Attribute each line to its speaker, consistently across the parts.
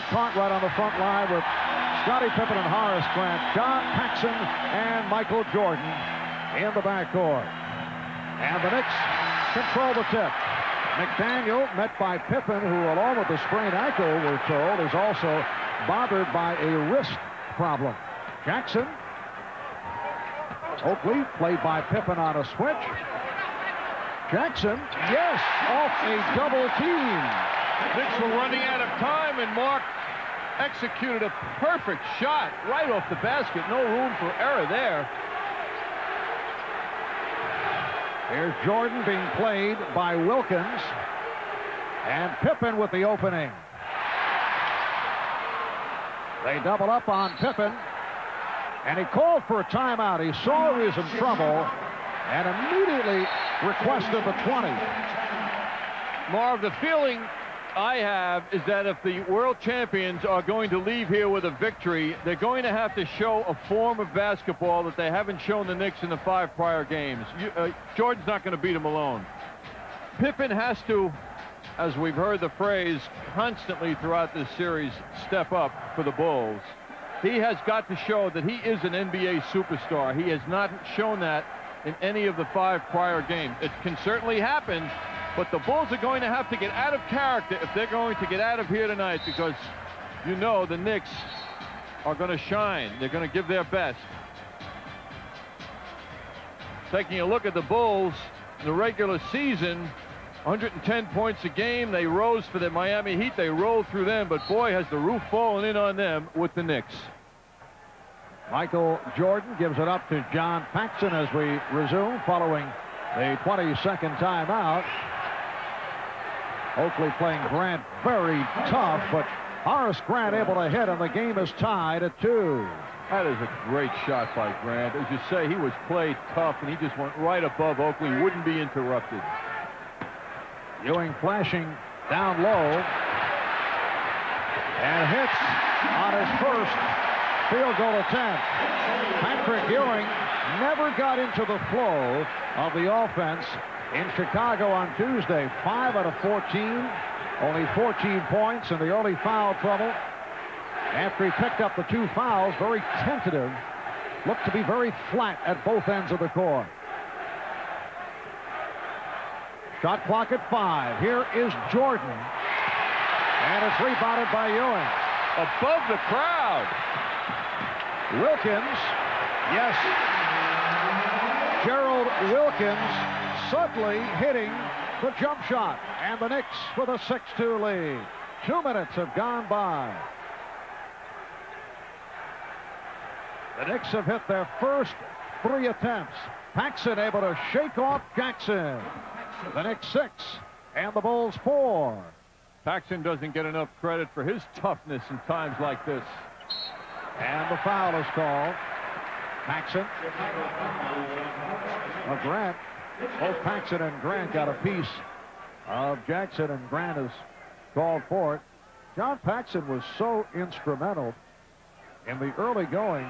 Speaker 1: Bill Cartwright on the front line with Scottie Pippen and Horace Grant, John Paxson and Michael Jordan in the backcourt. And the Knicks control the tip. McDaniel, met by Pippen, who along with the sprained ankle, we're told, is also bothered by a wrist problem. Jackson. Oakley, played by Pippen on a switch. Jackson, yes, off a double team.
Speaker 2: Knicks were running out of time, and Mark executed a perfect shot right off the basket. No room for error there.
Speaker 1: Here's Jordan being played by Wilkins. And Pippen with the opening. They double up on Pippen. And he called for a timeout. He saw he was in trouble and immediately requested the 20.
Speaker 2: Marv, the feeling I have is that if the world champions are going to leave here with a victory, they're going to have to show a form of basketball that they haven't shown the Knicks in the 5 prior games. Jordan's not going to beat him alone. Pippen has to, as we've heard the phrase constantly throughout this series, step up for the Bulls. He has got to show that he is an NBA superstar. He has not shown that in any of the 5 prior games. It can certainly happen, but the Bulls are going to have to get out of character if they're going to get out of here tonight, because you know the Knicks are going to shine. They're going to give their best. Taking a look at the Bulls in the regular season, 110 points a game. They rose for the Miami Heat. They rolled through them, but boy, has the roof fallen in on them with the Knicks.
Speaker 1: Michael Jordan gives it up to John Paxson as we resume following the 20-second timeout. Oakley playing Grant very tough, but Horace Grant able to hit, and the game is tied at 2.
Speaker 2: That is a great shot by Grant. As you say, he was played tough, and he just went right above Oakley. Wouldn't be interrupted.
Speaker 1: Ewing flashing down low and hits on his first field goal attempt. Patrick Ewing never got into the flow of the offense in Chicago on Tuesday. 5 out of 14, only 14 points in the early foul trouble. After he picked up the 2 fouls, very tentative, looked to be very flat at both ends of the court. Shot clock at 5. Here is Jordan. And it's rebounded by Ewing.
Speaker 2: Above the crowd.
Speaker 1: Wilkins. Yes. Gerald Wilkins suddenly hitting the jump shot. And the Knicks with a 6-2 lead. 2 minutes have gone by. The Knicks have hit their first 3 attempts. Paxson able to shake off Jackson. The Knicks 6 and the Bulls 4.
Speaker 2: Paxson doesn't get enough credit for his toughness in times like this.
Speaker 1: And the foul is called. Paxson. Grant. Both Paxson and Grant got a piece of Jackson, and Grant is called for it. John Paxson was so instrumental in the early going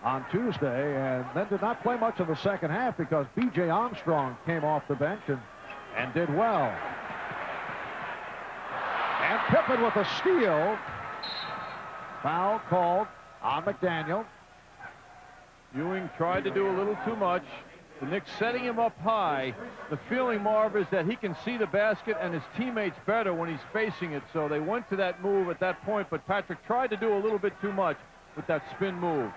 Speaker 1: on Tuesday, and then did not play much in the second half because B.J. Armstrong came off the bench and did well. And Pippen with a steal. Foul called on McDaniel.
Speaker 2: Ewing tried to do a little too much. The Knicks setting him up high. The feeling, Marv, is that he can see the basket and his teammates better when he's facing it, so they went to that move at that point, but Patrick tried to do a little bit too much with that spin move.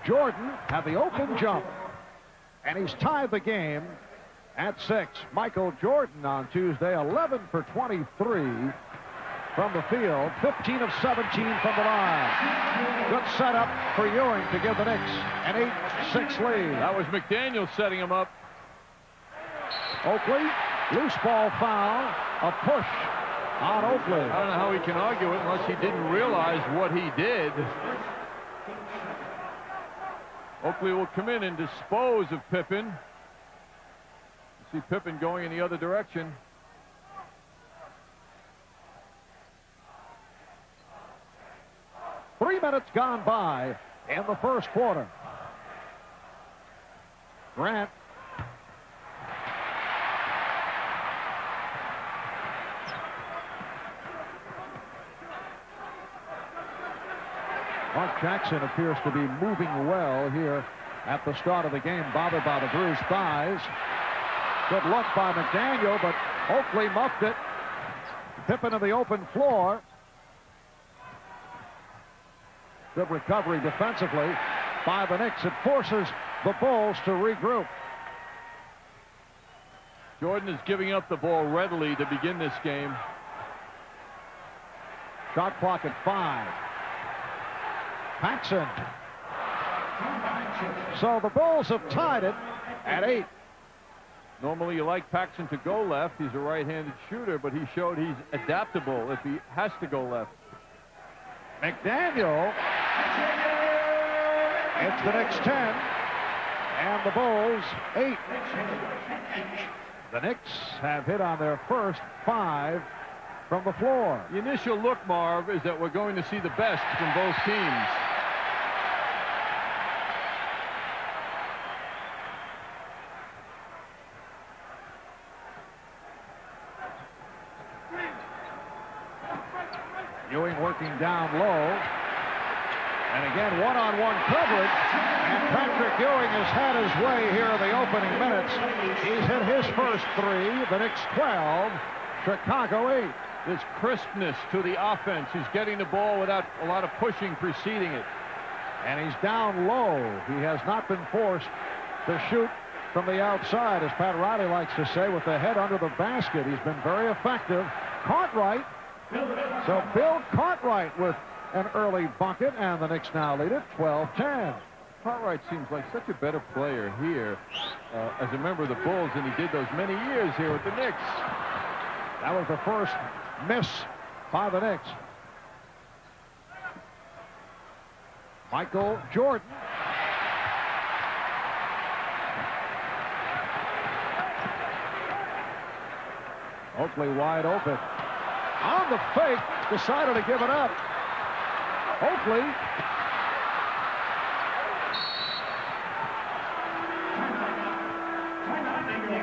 Speaker 1: Jordan had the open jump, and he's tied the game at 6. Michael Jordan on Tuesday, 11 for 23 from the field, 15 of 17 from the line. Good setup for Ewing to give the Knicks an 8-6 lead.
Speaker 2: That was McDaniel setting him up.
Speaker 1: Oakley, loose ball foul, a push on Oakley.
Speaker 2: I don't know how he can argue it unless he didn't realize what he did. Oakley will come in and dispose of Pippen. You see Pippen going in the other direction.
Speaker 1: Three minutes gone by in the first quarter. Grant. Mark Jackson appears to be moving well here at the start of the game, bothered by the bruised thighs. Good look by McDaniel, but Oakley muffed it. Pippen to the open floor. Good recovery defensively by the Knicks. It forces the Bulls to regroup.
Speaker 2: Jordan is giving up the ball readily to begin this game.
Speaker 1: Shot clock at 5. Paxson. So the Bulls have tied it at 8.
Speaker 2: Normally you like Paxson to go left. He's a right-handed shooter, but he showed he's adaptable if he has to go left.
Speaker 1: McDaniel. It's the Knicks 10 and the Bulls 8. The Knicks have hit on their first 5 from the floor.
Speaker 2: The initial look, Marv, is that we're going to see the best from both teams.
Speaker 1: Ewing working down low. And again, one-on-one coverage. And Patrick Ewing has had his way here in the opening minutes. He's hit his first 3. The Knicks 12, Chicago 8.
Speaker 2: This crispness to the offense. He's getting the ball without a lot of pushing preceding it.
Speaker 1: And he's down low. He has not been forced to shoot from the outside, as Pat Riley likes to say, with the head under the basket. He's been very effective. Cartwright. So Bill Cartwright with an early bucket, and the Knicks now lead it 12-10.
Speaker 2: Cartwright seems like such a better player here as a member of the Bulls than he did those many years here with the Knicks.
Speaker 1: That was the first miss by the Knicks. Michael Jordan. Oakley wide open. On the fake, decided to give it up. Oakley.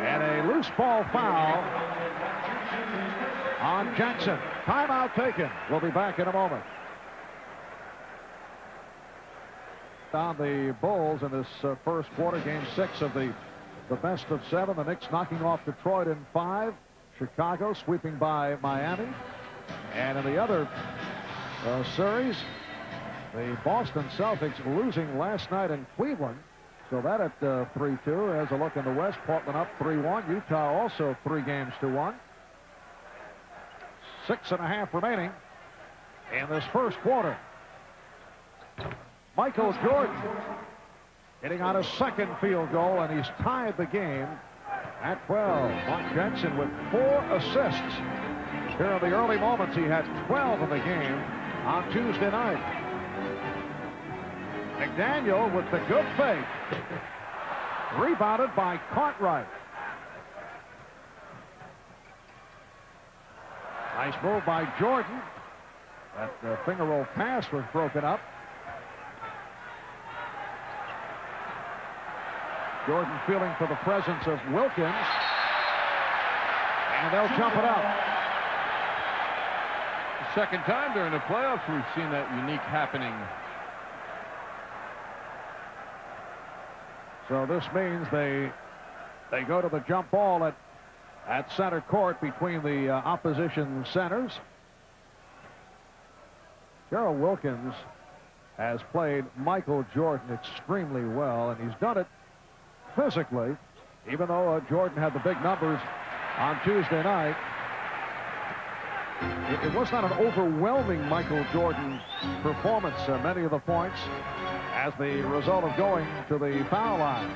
Speaker 1: And a loose ball foul on Jackson. Timeout taken. We'll be back in a moment. On the Bulls in this first quarter, game 6 of the best of 7. The Knicks knocking off Detroit in 5. Chicago sweeping by Miami. And in the other series, the Boston Celtics losing last night in Cleveland. So that at 3-2. As a look in the West, Portland up 3-1. Utah also 3-1. 6.5 remaining in this first quarter. Michael Jordan hitting on a second field goal, and he's tied the game at 12. Mark Jackson with 4 assists. Here in the early moments, he had 12 in the game on Tuesday night. McDaniel with the good fake. Rebounded by Cartwright. Nice move by Jordan. That finger roll pass was broken up. Jordan feeling for the presence of Wilkins. And they'll jump it up.
Speaker 2: The second time during the playoffs we've seen that unique happening.
Speaker 1: So this means they go to the jump ball at center court between the opposition centers. Gerald Wilkins has played Michael Jordan extremely well, and he's done it physically, even though Jordan had the big numbers on Tuesday night. It was not an overwhelming Michael Jordan performance. Many of the points as the result of going to the foul line.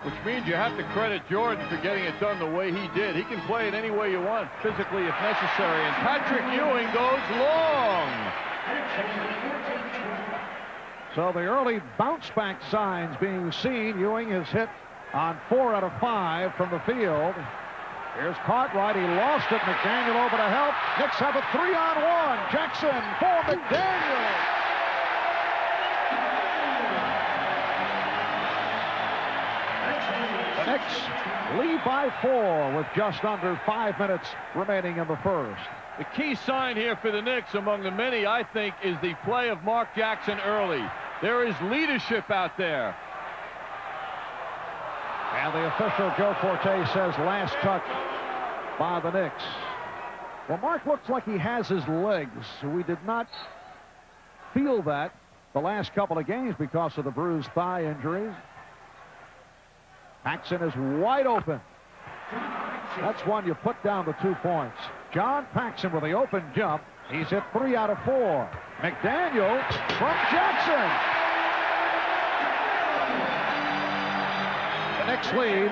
Speaker 2: Which means you have to credit Jordan for getting it done the way he did. He can play it any way you want, physically if necessary. And Patrick Ewing goes long.
Speaker 1: So the early bounce back signs being seen. Ewing has hit on 4 out of 5 from the field. Here's Cartwright. He lost it. McDaniel over to help. Knicks have a 3-on-1. Jackson for McDaniel. The Knicks lead by 4 with just under 5 minutes remaining in the first.
Speaker 2: The key sign here for the Knicks, among the many, I think, is the play of Mark Jackson early. There is leadership out there.
Speaker 1: And the official, Joe Forte, says last touch by the Knicks. Well, Mark looks like he has his legs. We did not feel that the last couple of games because of the bruised thigh injuries. Paxson is wide open. That's one you put down the 2 points. John Paxson with the open jump. He's hit 3 out of 4. McDaniel from Jackson. The Knicks lead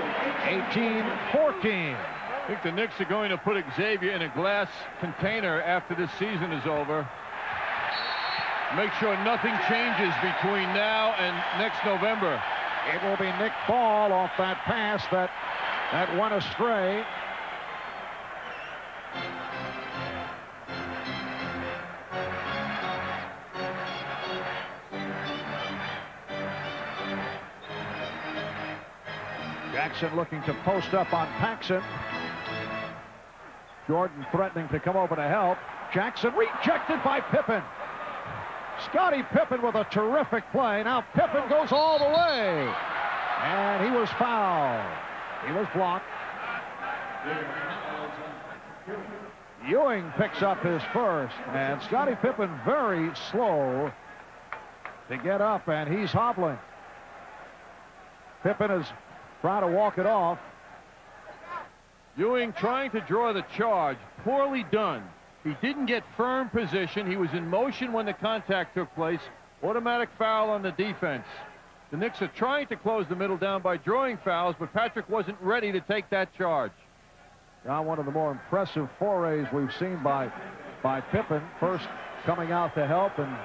Speaker 1: 18-14.
Speaker 2: I think the Knicks are going to put Xavier in a glass container after this season is over. Make sure nothing changes between now and next November.
Speaker 1: It will be Nick Ball off that pass that went astray. Jackson looking to post up on Paxson. Jordan threatening to come over to help. Jackson rejected by Pippen. Scottie Pippen with a terrific play. Now Pippen goes all the way. And he was fouled. He was blocked. Ewing picks up his first. And Scottie Pippen very slow to get up, and he's hobbling. Pippen is trying to walk it off.
Speaker 2: Ewing trying to draw the charge. Poorly done. He didn't get firm position. He was in motion when the contact took place. Automatic foul on the defense. The Knicks are trying to close the middle down by drawing fouls, but Patrick wasn't ready to take that charge.
Speaker 1: Now one of the more impressive forays we've seen by Pippen. First coming out to help and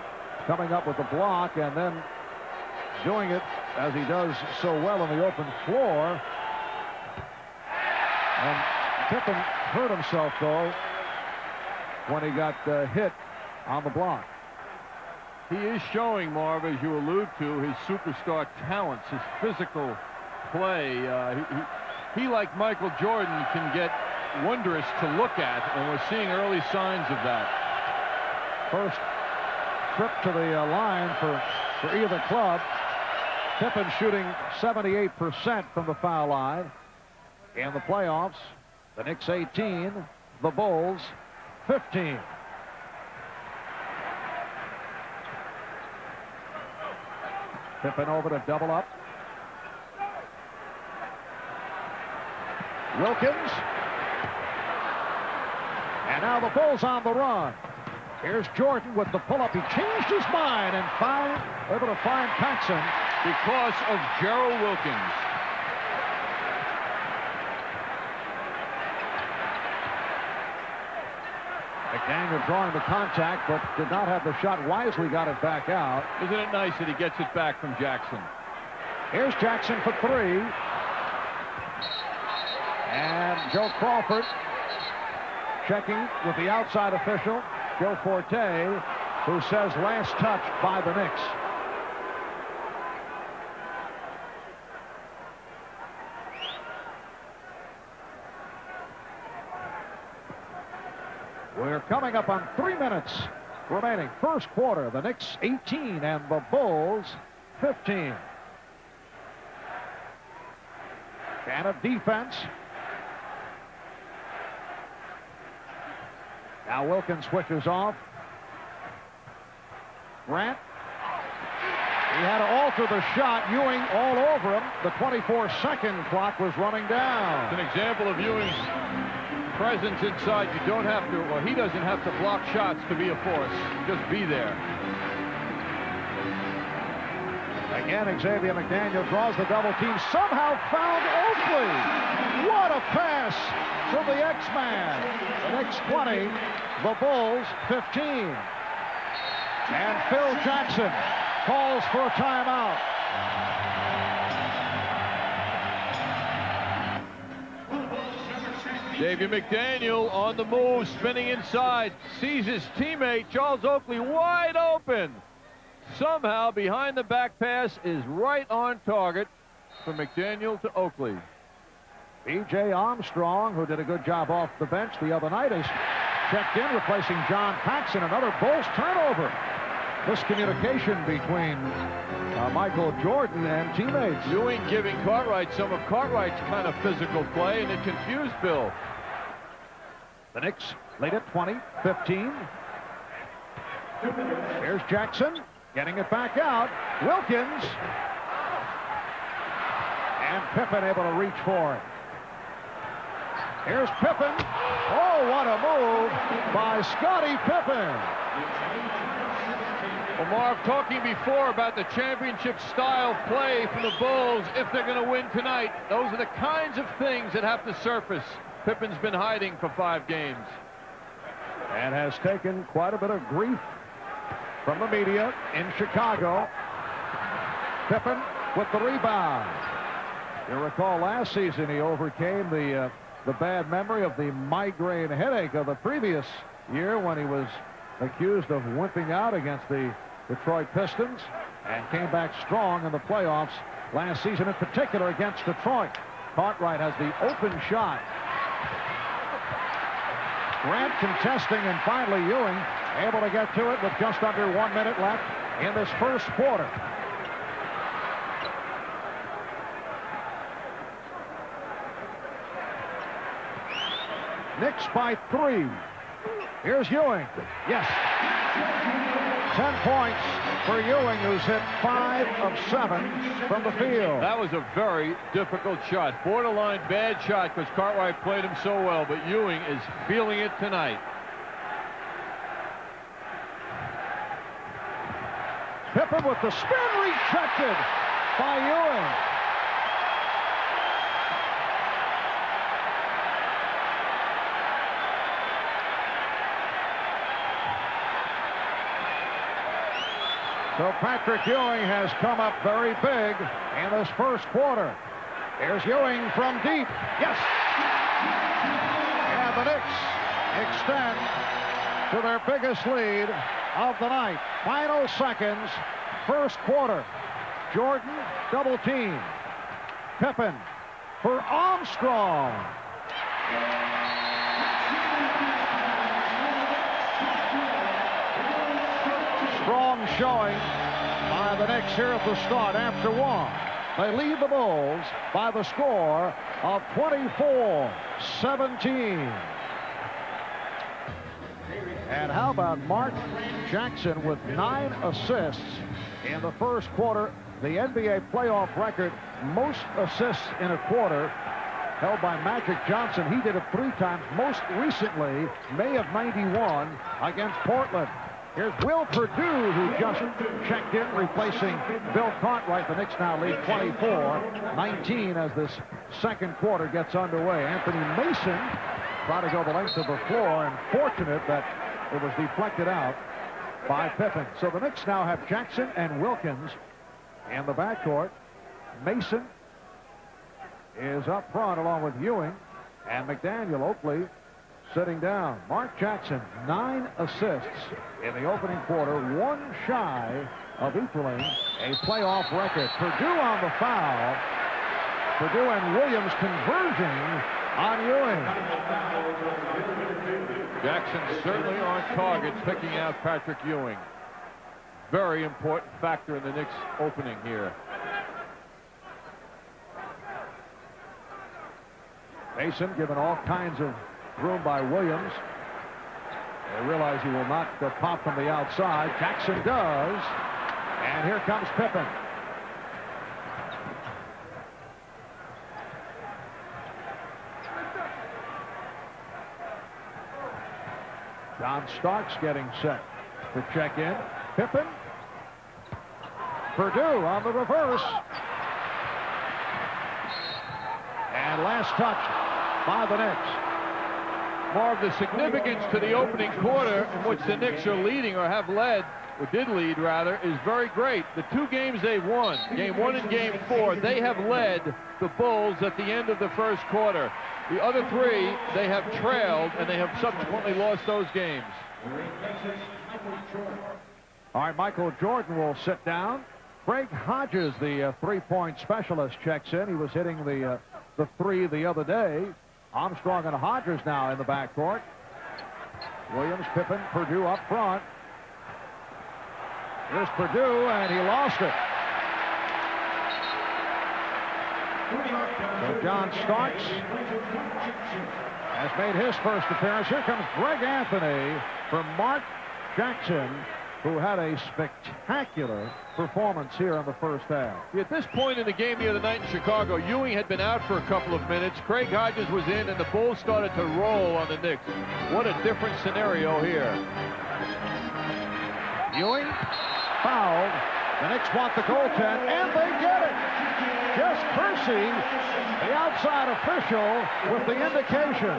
Speaker 1: coming up with the block, and then doing it as he does so well on the open floor. And Pippen hurt himself, though, when he got hit on the block.
Speaker 2: He is showing, Marv, as you allude to, his superstar talents, his physical play. He, like Michael Jordan, can get wondrous to look at, and we're seeing early signs of that.
Speaker 1: First trip to the line for either club. Pippen shooting 78% from the foul line. In the playoffs, the Knicks 18, the Bulls 15. Pippen over to double up. Wilkins. And now the Bulls on the run. Here's Jordan with the pull-up. He changed his mind and able to find Paxson
Speaker 2: because of Gerald Wilkins.
Speaker 1: McDaniel drawing the contact, but did not have the shot. Wisely got it back out.
Speaker 2: Isn't it nice that he gets it back from Jackson?
Speaker 1: Here's Jackson for 3. And Joe Crawford checking with the outside official, Joe Forte, who says last touch by the Knicks. We're coming up on 3 minutes remaining. First quarter, the Knicks 18 and the Bulls 15. And a defense. Now Wilkins switches off. Grant. He had to alter the shot. Ewing all over him. The 24-second clock was running down.
Speaker 2: It's an example of Ewing's presence inside. You don't have to, or he doesn't have to block shots to be a force. Just be there.
Speaker 1: Again, Xavier McDaniel draws the double team. Somehow found Oakley. What a pass from the X-Man. The Knicks 20, the Bulls 15. And Phil Jackson calls for a timeout.
Speaker 2: Xavier McDaniel on the move, spinning inside, sees his teammate Charles Oakley wide open. Somehow behind the back pass is right on target from McDaniel to Oakley.
Speaker 1: B.J. Armstrong, who did a good job off the bench the other night, is checked in, replacing John Paxson. Another Bulls turnover. Miscommunication between Michael Jordan and teammates.
Speaker 2: Ewing giving Cartwright some of Cartwright's kind of physical play, and it confused Bill.
Speaker 1: The Knicks lead at 20-15. Here's Jackson getting it back out. Wilkins. And Pippen able to reach for it. Here's Pippen. Oh, what a move by Scottie Pippen.
Speaker 2: Well, Marv, talking before about the championship style play from the Bulls if they're going to win tonight. Those are the kinds of things that have to surface. Pippen's been hiding for 5 games.
Speaker 1: And has taken quite a bit of grief from the media in Chicago. Pippen with the rebound. You'll recall last season he overcame the bad memory of the migraine headache of the previous year when he was accused of wimping out against the Detroit Pistons and came back strong in the playoffs last season, in particular against Detroit. Cartwright has the open shot. Grant contesting, and finally Ewing able to get to it with just under 1 minute left in this first quarter. Knicks by 3. Here's Ewing. Yes. 10 points for Ewing, who's hit 5 of 7 from the field.
Speaker 2: That was a very difficult shot. Borderline bad shot because Cartwright played him so well, but Ewing is feeling it tonight.
Speaker 1: Pippen with the spin, rejected by Ewing. So Patrick Ewing has come up very big in this first quarter. Here's Ewing from deep. Yes! And the Knicks extend to their biggest lead of the night. Final seconds, first quarter. Jordan double team. Pippen for Armstrong. Strong showing by the Knicks here at the start after 1. They lead the Bulls by the score of 24-17. And how about Mark Jackson with 9 assists in the first quarter? The NBA playoff record, most assists in a quarter, held by Magic Johnson. He did it 3 times, most recently May of '91 against Portland. Here's Will Perdue, who just checked in, replacing Bill Cartwright. The Knicks now lead 24-19 as this second quarter gets underway. Anthony Mason tried to go the length of the floor, and fortunate that it was deflected out by Pippen. So the Knicks now have Jackson and Wilkins in the backcourt. Mason is up front along with Ewing, and McDaniel, Oakley sitting down. Mark Jackson, 9 assists in the opening quarter, 1 shy of equaling a playoff record. Perdue on the foul. Perdue and Williams converging on Ewing.
Speaker 2: Jackson certainly on target, picking out Patrick Ewing. Very important factor in the Knicks opening here.
Speaker 1: Mason given all kinds of room by Williams. They realize he will not pop from the outside. Jackson does. And here comes Pippen. John Starks getting set to check in. Pippen. Perdue on the reverse. And last touch by the Knicks.
Speaker 2: More of the significance to the opening quarter in which the Knicks are leading, or have led, or did lead rather, is very great. The 2 games they've won, game 1 and game 4, they have led the Bulls at the end of the first quarter. The other 3, they have trailed, and they have subsequently lost those games.
Speaker 1: All right, Michael Jordan will sit down. Greg Hodges, the 3-point specialist, checks in. He was hitting the the 3 the other day. Armstrong and Hodges now in the backcourt. Williams, Pippen, Perdue up front. Here's Perdue, and he lost it. So John Starks has made his first appearance. Here comes Greg Anthony for Mark Jackson, who had a spectacular performance here in the first half.
Speaker 2: At this point in the game the other night in Chicago, Ewing had been out for a couple of minutes. Craig Hodges was in, and the Bulls started to roll on the Knicks. What a different scenario here.
Speaker 1: Ewing fouled. The Knicks want the goaltend, and they get it. Just Percy, the outside official, with the indication.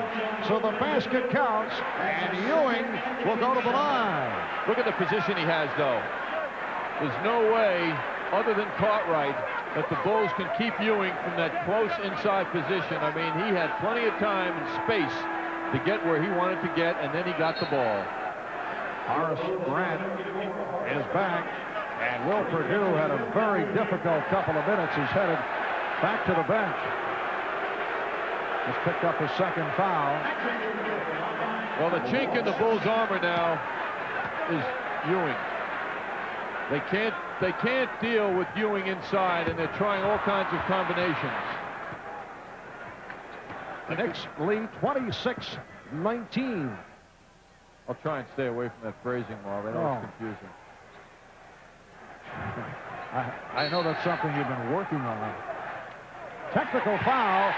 Speaker 1: So the basket counts, and Ewing will go to the line.
Speaker 2: Look at the position he has, though. There's no way, other than Cartwright, that the Bulls can keep Ewing from that close inside position. I mean, he had plenty of time and space to get where he wanted to get, and then he got the ball.
Speaker 1: Horace Grant is back, and Will Perdue had a very difficult couple of minutes. He's headed back to the bench. Just picked up his second foul.
Speaker 2: Well, the chink in the Bulls' armor now is Ewing. They can't deal with Ewing inside, and they're trying all kinds of combinations.
Speaker 1: The Knicks lead 26-19.
Speaker 2: I'll try and stay away from that phrasing, Marv. I know it's confusing.
Speaker 1: I know that's something you've been working on. Technical foul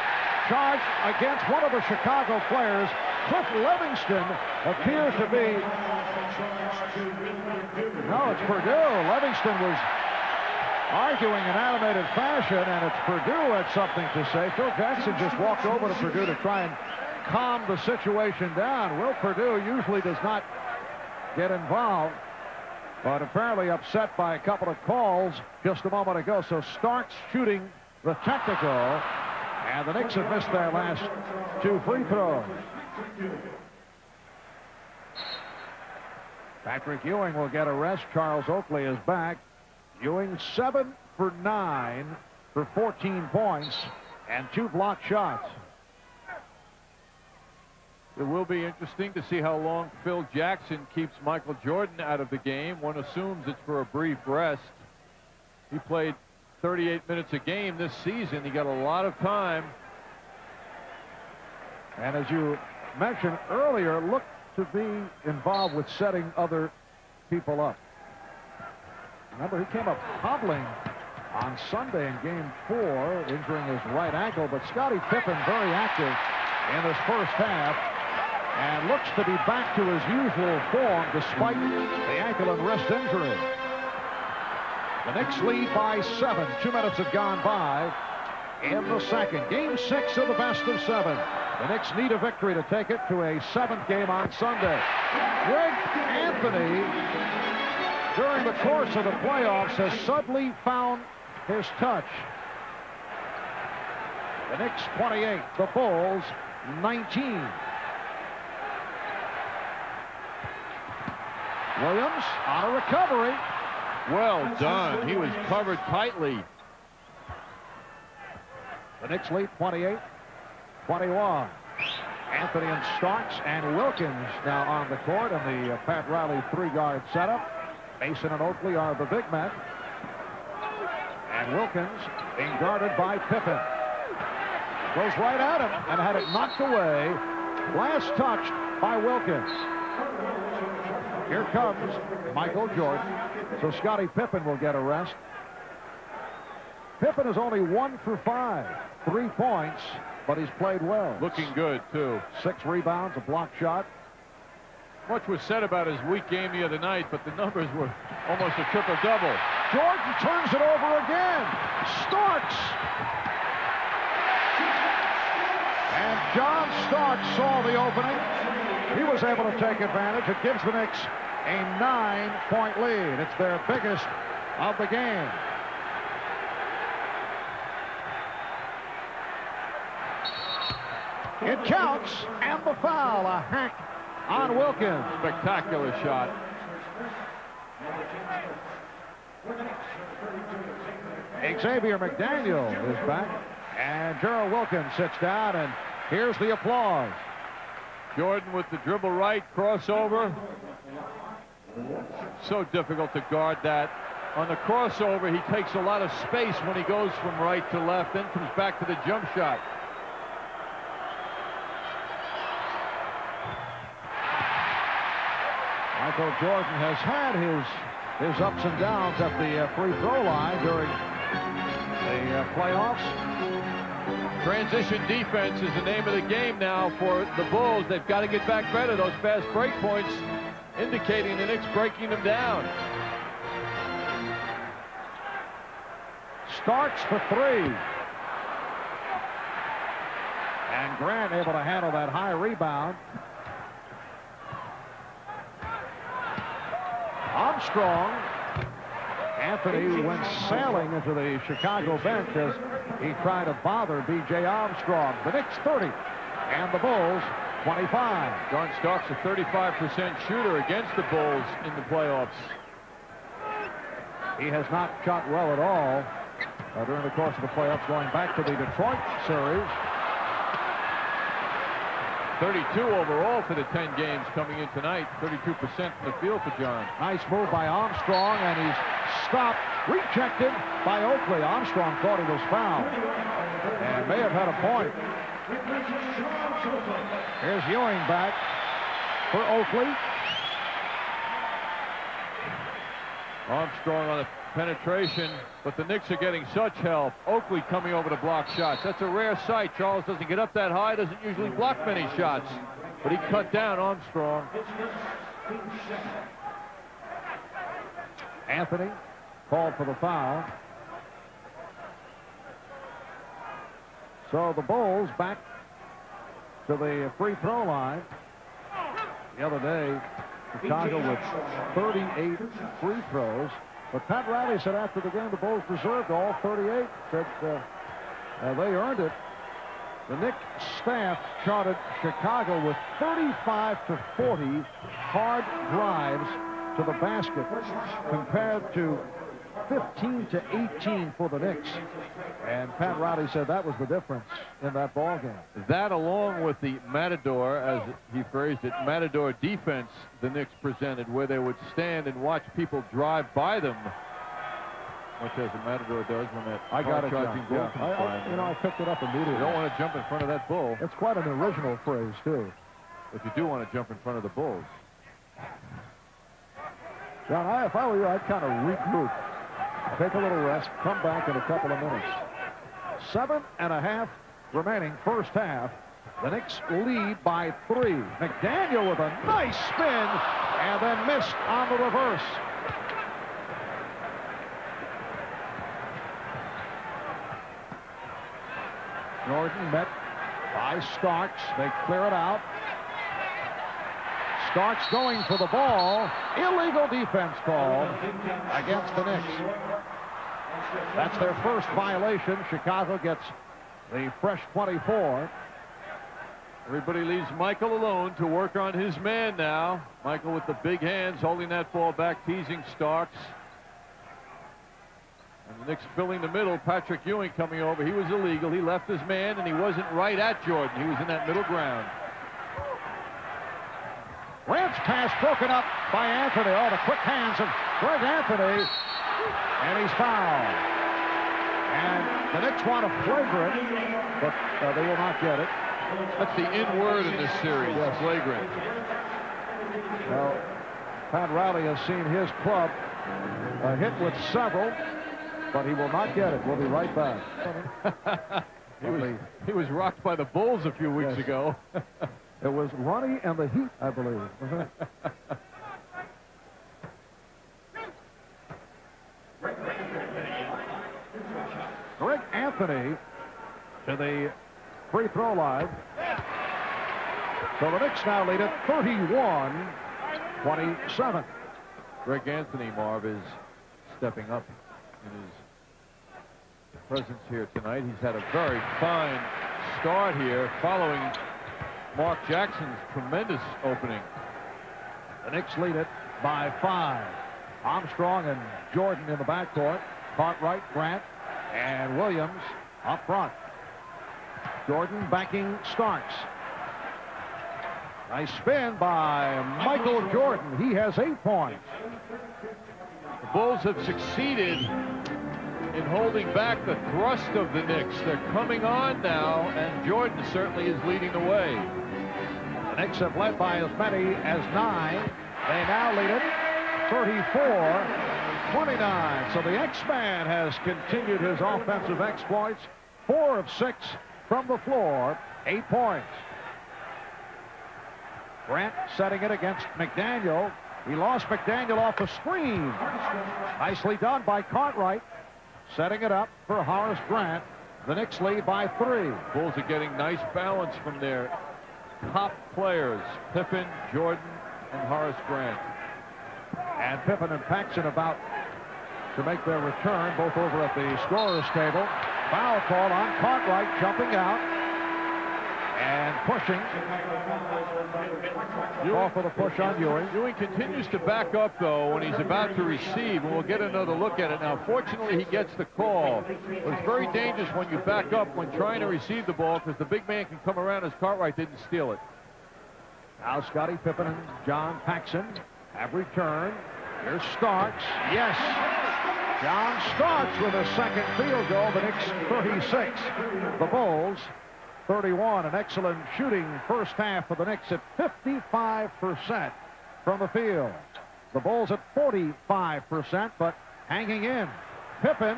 Speaker 1: charged against one of the Chicago players. Cliff Livingston appears to be... No, it's Perdue. Livingston was arguing in animated fashion, and it's Perdue had something to say. Phil Jackson just walked over to Perdue to try and calm the situation down. Will Perdue usually does not get involved, but apparently upset by a couple of calls just a moment ago. So Starks shooting the technical, and the Knicks have missed their last 2 free throws. Patrick Ewing will get a rest. Charles Oakley is back. Ewing 7 for 9 for 14 points and 2 blocked shots.
Speaker 2: It will be interesting to see how long Phil Jackson keeps Michael Jordan out of the game. One assumes it's for a brief rest. He played 38 minutes a game this season. He got a lot of time.
Speaker 1: And as you mentioned earlier, looked to be involved with setting other people up. Remember, he came up hobbling on Sunday in Game 4, injuring his right ankle. But Scottie Pippen very active in this first half, and looks to be back to his usual form despite the ankle and wrist injury. The Knicks lead by 7. 2 minutes have gone by in the second. Game 6 of the best of 7. The Knicks need a victory to take it to a 7th game on Sunday. Greg Anthony, during the course of the playoffs, has suddenly found his touch. The Knicks 28, the Bulls 19. Williams on a recovery.
Speaker 2: Well done. He was covered tightly.
Speaker 1: The Knicks lead 28-21. Anthony and Starks and Wilkins now on the court in the Pat Riley 3-guard setup. Mason and Oakley are the big men. And Wilkins being guarded by Pippen. Goes right at him and had it knocked away. Last touched by Wilkins. Here comes Michael Jordan. So Scottie Pippen will get a rest. Pippen is only 1 for 5. 3 points, but he's played well.
Speaker 2: Looking good, too.
Speaker 1: 6 rebounds, a block shot.
Speaker 2: Much was said about his weak game the other night, but the numbers were almost a triple-double.
Speaker 1: Jordan turns it over again. Starks. And John Starks saw the opening. He was able to take advantage. It gives the Knicks a 9-point lead. It's their biggest of the game. It counts, and the foul, a hack on Wilkins.
Speaker 2: Spectacular shot.
Speaker 1: Xavier McDaniel is back, And Gerald Wilkins sits down, and here's the applause.
Speaker 2: Jordan with the dribble right, crossover. So difficult to guard that. On the crossover, he takes a lot of space when he goes from right to left, then comes back to the jump shot.
Speaker 1: Michael Jordan has had his ups and downs at the free throw line during the playoffs.
Speaker 2: Transition defense is the name of the game now for the Bulls. They've got to get back better. Those fast break points indicating the Knicks breaking them down.
Speaker 1: Starks for three. And Grant able to handle that high rebound. Armstrong. Anthony went sailing into the Chicago bench as he tried to bother B.J. Armstrong. The Knicks 30 and the Bulls 25.
Speaker 2: John Starks a 35% shooter against the Bulls in the playoffs.
Speaker 1: He has not shot well at all during the course of the playoffs, going back to the Detroit series.
Speaker 2: 32 overall for the 10 games coming in tonight. 32% from the field for John.
Speaker 1: Nice move by Armstrong, and he's stopped, rejected by Oakley. Armstrong thought he was fouled and may have had a point. Here's Ewing back for Oakley.
Speaker 2: Armstrong on the penetration, but the Knicks are getting such help. Oakley coming over to block shots. That's a rare sight. Charles doesn't get up that high, doesn't usually block many shots, but he cut down Armstrong.
Speaker 1: Anthony called for the foul. So the Bulls back to the free throw line. The other day, Chicago with 38 free throws. But Pat Riley said after the game the Bulls deserved all 38. Said they earned it. The Knicks staff charted Chicago with 35 to 40 hard drives to the basket compared to 15 to 18 for the Knicks. And Pat Riley said that was the difference in that ball game.
Speaker 2: That, along with the Matador, as he phrased it, Matador defense the Knicks presented, where they would stand and watch people drive by them, much as the Matador does when that
Speaker 1: I got it,
Speaker 2: charging bull comes by.
Speaker 1: You know, I picked it up immediately.
Speaker 2: You don't want to jump in front of that bull.
Speaker 1: It's quite an original phrase, too.
Speaker 2: But you do want to jump in front of the Bulls.
Speaker 1: John, if I were you, I'd kind of regroup. Take a little rest, come back in a couple of minutes. 7.5 remaining first half. The Knicks lead by 3. McDaniel with a nice spin and then missed on the reverse. Jordan met by Starks. They clear it out. Starks going for the ball. Illegal defense call against the Knicks. That's their first violation. Chicago gets the fresh 24.
Speaker 2: Everybody leaves Michael alone to work on his man now. Michael with the big hands holding that ball back, teasing Starks. And the Knicks filling the middle. Patrick Ewing coming over. He was illegal. He left his man, and he wasn't right at Jordan. He was in that middle ground.
Speaker 1: Grant's pass broken up by Anthony. Oh, the quick hands of Greg Anthony. And he's fouled. And the Knicks want a flagrant, but they will not get it.
Speaker 2: That's the in word in this series, yes. Flagrant.
Speaker 1: Well, Pat Riley has seen his club hit with several, but he will not get it. We'll be right back.
Speaker 2: he was rocked by the Bulls a few weeks ago.
Speaker 1: It was Ronnie and the Heat, I believe. Greg Anthony to the free throw line. So the Knicks now lead it 31-27.
Speaker 2: Greg Anthony, Marv, is stepping up in his presence here tonight. He's had a very fine start here following Mark Jackson's tremendous opening.
Speaker 1: The Knicks lead it by 5. Armstrong and Jordan in the backcourt. Cartwright, Grant, and Williams up front. Jordan backing Starks. Nice spin by Michael Jordan. He has 8 points.
Speaker 2: The Bulls have succeeded in holding back the thrust of the Knicks. They're coming on now, and Jordan certainly is leading the way.
Speaker 1: The Knicks have led by as many as 9. They now lead it 34-29. So the X-Man has continued his offensive exploits. 4 of 6 from the floor, 8 points. Grant setting it against McDaniel. He lost McDaniel off the screen. Nicely done by Cartwright. Setting it up for Horace Grant. The Knicks lead by 3.
Speaker 2: Bulls are getting nice balance from their top players, Pippen, Jordan, and Horace Grant.
Speaker 1: And Pippen and Paxson about to make their return, both over at the scorer's table. Foul call on Cartwright, jumping out and pushing. Call for the push on Ewing.
Speaker 2: Ewing continues to back up, though, when he's about to receive, and we'll get another look at it. Now, fortunately, he gets the call. But it's very dangerous when you back up when trying to receive the ball, because the big man can come around as Cartwright didn't steal it.
Speaker 1: Now Scottie Pippen and John Paxson have returned. Here's Starks. Yes. John Starks with a second field goal. The Knicks 36. The Bulls 31. An excellent shooting first half for the Knicks at 55% from the field. The Bulls at 45%, but hanging in. Pippen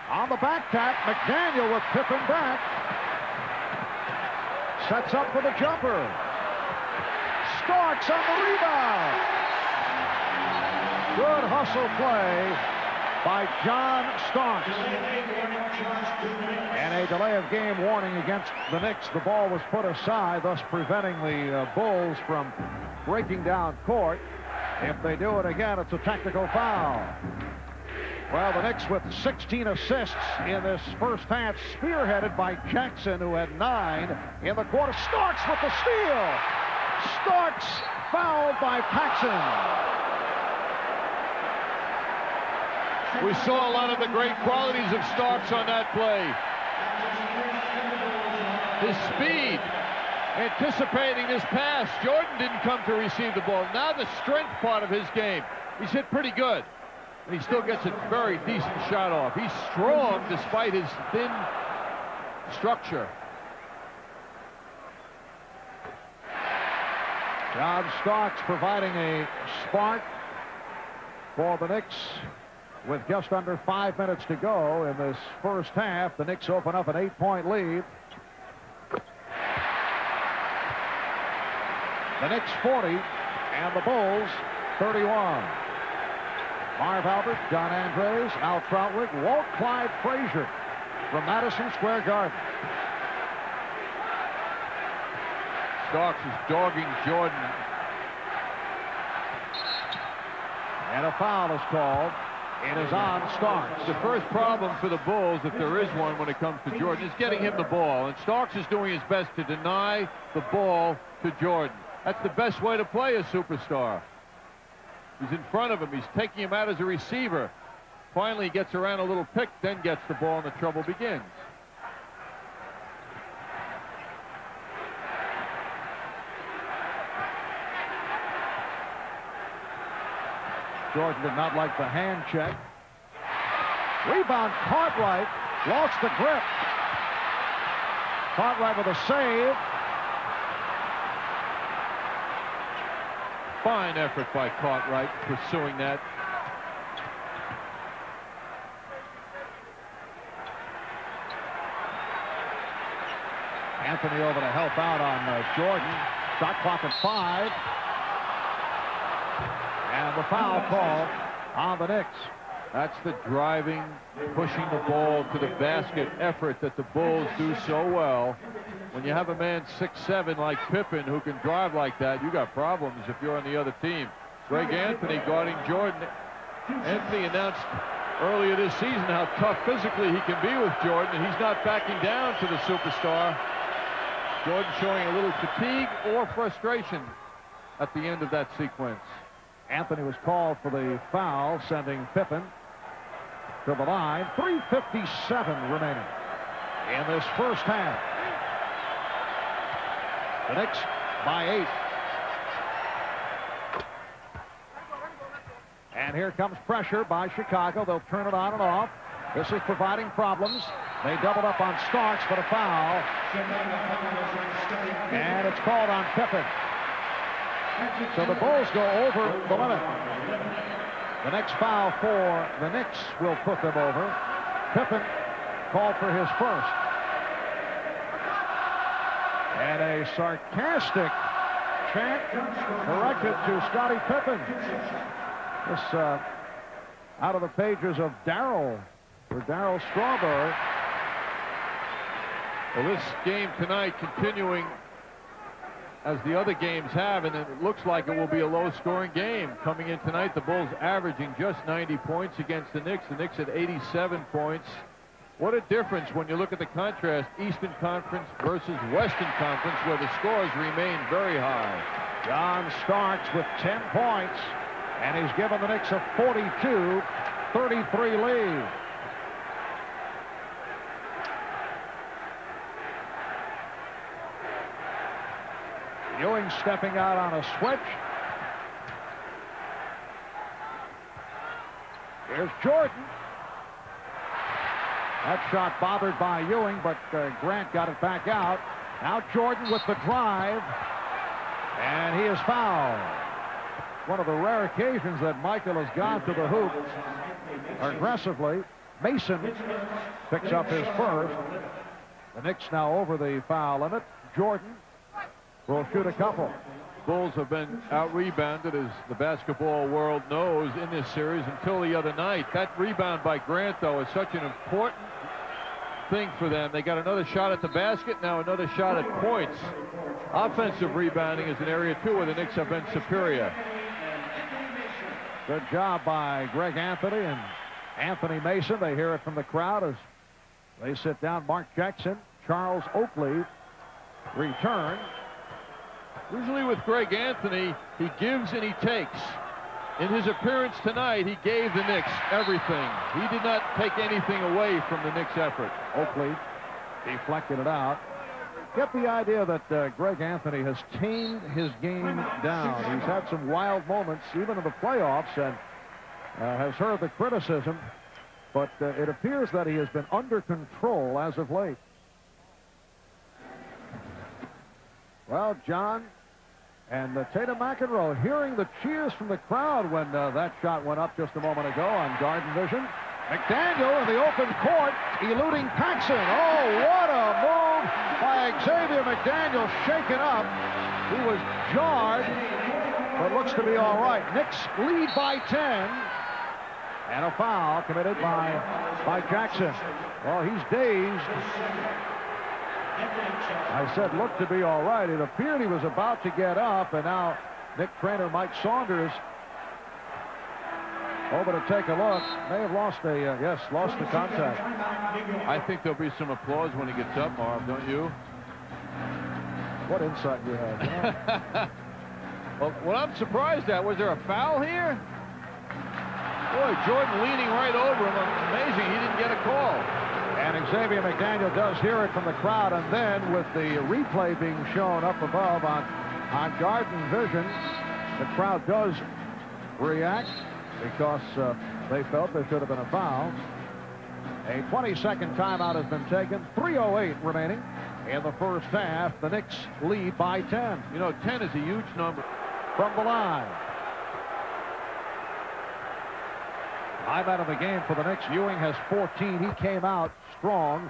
Speaker 1: on the back tap. McDaniel with Pippen back. Sets up for the jumper. Starks on the rebound. Good hustle play by John Starks. And a delay of game warning against the Knicks. The ball was put aside, thus preventing the Bulls from breaking down court. If they do it again, it's a technical foul. Well, the Knicks with 16 assists in this first half, spearheaded by Jackson, who had 9 in the quarter. Starks with the steal. Starks fouled by Paxson.
Speaker 2: We saw a lot of the great qualities of Starks on that play. His speed, anticipating this pass. Jordan didn't come to receive the ball. Now the strength part of his game. He's hit pretty good. And he still gets a very decent shot off. He's strong despite his thin structure.
Speaker 1: John Starks providing a spark for the Knicks with just under 5 minutes to go in this first half. The Knicks open up an 8-point lead. The Knicks 40 and the Bulls 31. Marv Albert, John Andres, Al Troutwig, Walt Clyde Frazier from Madison Square Garden.
Speaker 2: Starks is dogging Jordan.
Speaker 1: And a foul is called. It is on Starks.
Speaker 2: The first problem for the Bulls, if there is one when it comes to Jordan, is getting him the ball. And Starks is doing his best to deny the ball to Jordan. That's the best way to play a superstar. He's in front of him. He's taking him out as a receiver. Finally, he gets around a little pick, then gets the ball, and the trouble begins.
Speaker 1: Jordan did not like the hand check. Rebound, Cartwright lost the grip. Cartwright with a save.
Speaker 2: Fine effort by Cartwright pursuing that.
Speaker 1: Anthony over to help out on Jordan. Shot clock at 5. And the foul call on the Knicks.
Speaker 2: That's the driving, pushing the ball to the basket effort that the Bulls do so well. When you have a man 6'7" like Pippen who can drive like that, you got problems if you're on the other team. Greg Anthony guarding Jordan. Anthony announced earlier this season how tough physically he can be with Jordan, and he's not backing down to the superstar. Jordan showing a little fatigue or frustration at the end of that sequence.
Speaker 1: Anthony was called for the foul, sending Pippen to the line. 3:57 remaining in this first half. The Knicks by 8. And here comes pressure by Chicago. They'll turn it on and off. This is providing problems. They doubled up on Starks for the foul. And it's called on Pippen. So the Bulls go over the limit. The next foul for the Knicks will put them over. Pippen called for his first. And a sarcastic chant directed to Scottie Pippen. This out of the pages of Darryl, or Darryl Strawberry.
Speaker 2: Well, this game tonight continuing as the other games have, and it looks like it will be a low-scoring game. Coming in tonight, the Bulls averaging just 90 points against the Knicks. The Knicks at 87 points. What a difference when you look at the contrast, Eastern Conference versus Western Conference, where the scores remain very high.
Speaker 1: John Starks with 10 points, and he's given the Knicks a 42-33 lead. Ewing stepping out on a switch. Here's Jordan. That shot bothered by Ewing, but Grant got it back out. Now Jordan with the drive, and he is fouled. One of the rare occasions that Michael has gone to the hoop aggressively. Mason picks up his first. The Knicks now over the foul limit. Jordan will shoot a couple.
Speaker 2: Bulls have been out-rebounded, as the basketball world knows, in this series until the other night. That rebound by Grant, though, is such an important thing for them. They got another shot at the basket, now another shot at points. Offensive rebounding is an area, too, where the Knicks have been superior.
Speaker 1: Good job by Greg Anthony and Anthony Mason. They hear it from the crowd as they sit down. Mark Jackson, Charles Oakley return.
Speaker 2: Usually with Greg Anthony, he gives and he takes. In his appearance tonight, he gave the Knicks everything. He did not take anything away from the Knicks' effort.
Speaker 1: Oakley deflected it out. Get the idea that Greg Anthony has tamed his game down. He's had some wild moments, even in the playoffs, and has heard the criticism, but it appears that he has been under control as of late. Well, John and Tatum McEnroe hearing the cheers from the crowd when that shot went up just a moment ago on Garden Vision. McDaniel in the open court, eluding Paxson. Oh, what a move by Xavier McDaniel, shaken up. He was jarred, but looks to be all right. Knicks lead by 10. And a foul committed by Jackson. Well, he's dazed. I said looked to be all right. It appeared he was about to get up, and now Nick trainer Mike Saunders over to take a look. May have lost lost the contact.
Speaker 2: I think there'll be some applause when he gets up, Marv, don't you?
Speaker 1: What insight you have?
Speaker 2: Well, what I'm surprised at, was there a foul here? Boy, Jordan leaning right over him. Amazing he didn't get a call.
Speaker 1: And Xavier McDaniel does hear it from the crowd, and then with the replay being shown up above on Garden Vision, the crowd does react because they felt there should have been a foul. A 20-second timeout has been taken. 3:08 remaining in the first half. The Knicks lead by 10.
Speaker 2: You know, 10 is a huge number.
Speaker 1: From the line. High man of the game for the Knicks. Ewing has 14. He came out strong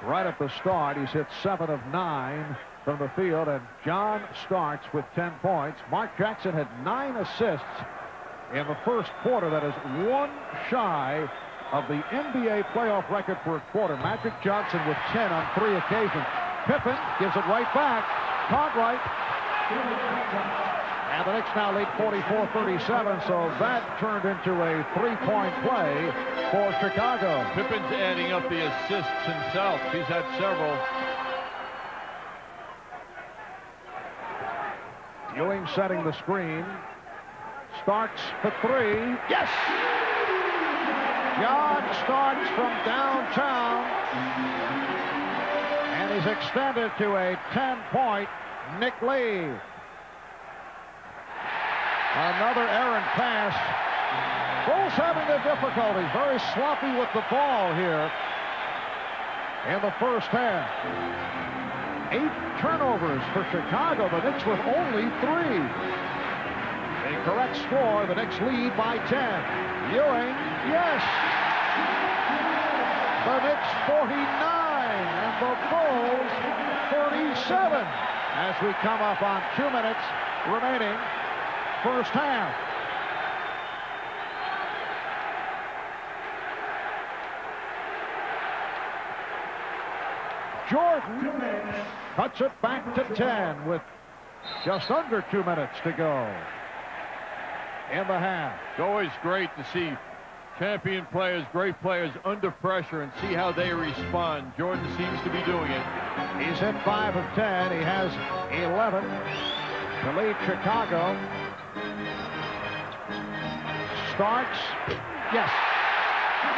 Speaker 1: right at the start. He's hit 7 of 9 from the field, and John Starks with 10 points. Mark Jackson had 9 assists in the first quarter. That is one shy of the NBA playoff record for a quarter. Magic Johnson with 10 on 3 occasions. Pippen gives it right back. Cartwright. And the Knicks now lead 44-37, so that turned into a 3-point play for Chicago.
Speaker 2: Pippen's adding up the assists himself. He's had several.
Speaker 1: Ewing setting the screen. Starks for 3. Yes! John Starks from downtown And he's extended to a 10-point Nick Lee. Another errant pass. Bulls having their difficulties. Very sloppy with the ball here in the first half. 8 turnovers for Chicago. The Knicks with only 3. A correct score. The Knicks lead by 10. Ewing, yes. The Knicks 49 and the Bulls 37 as we come up on 2 minutes remaining first half. Jordan cuts it back to 10 with just under 2 minutes to go in the half.
Speaker 2: It's always great to see champion players, great players under pressure and see how they respond. Jordan seems to be doing it.
Speaker 1: He's hit 5 of 10. He has 11 to lead Chicago. Starks. Yes.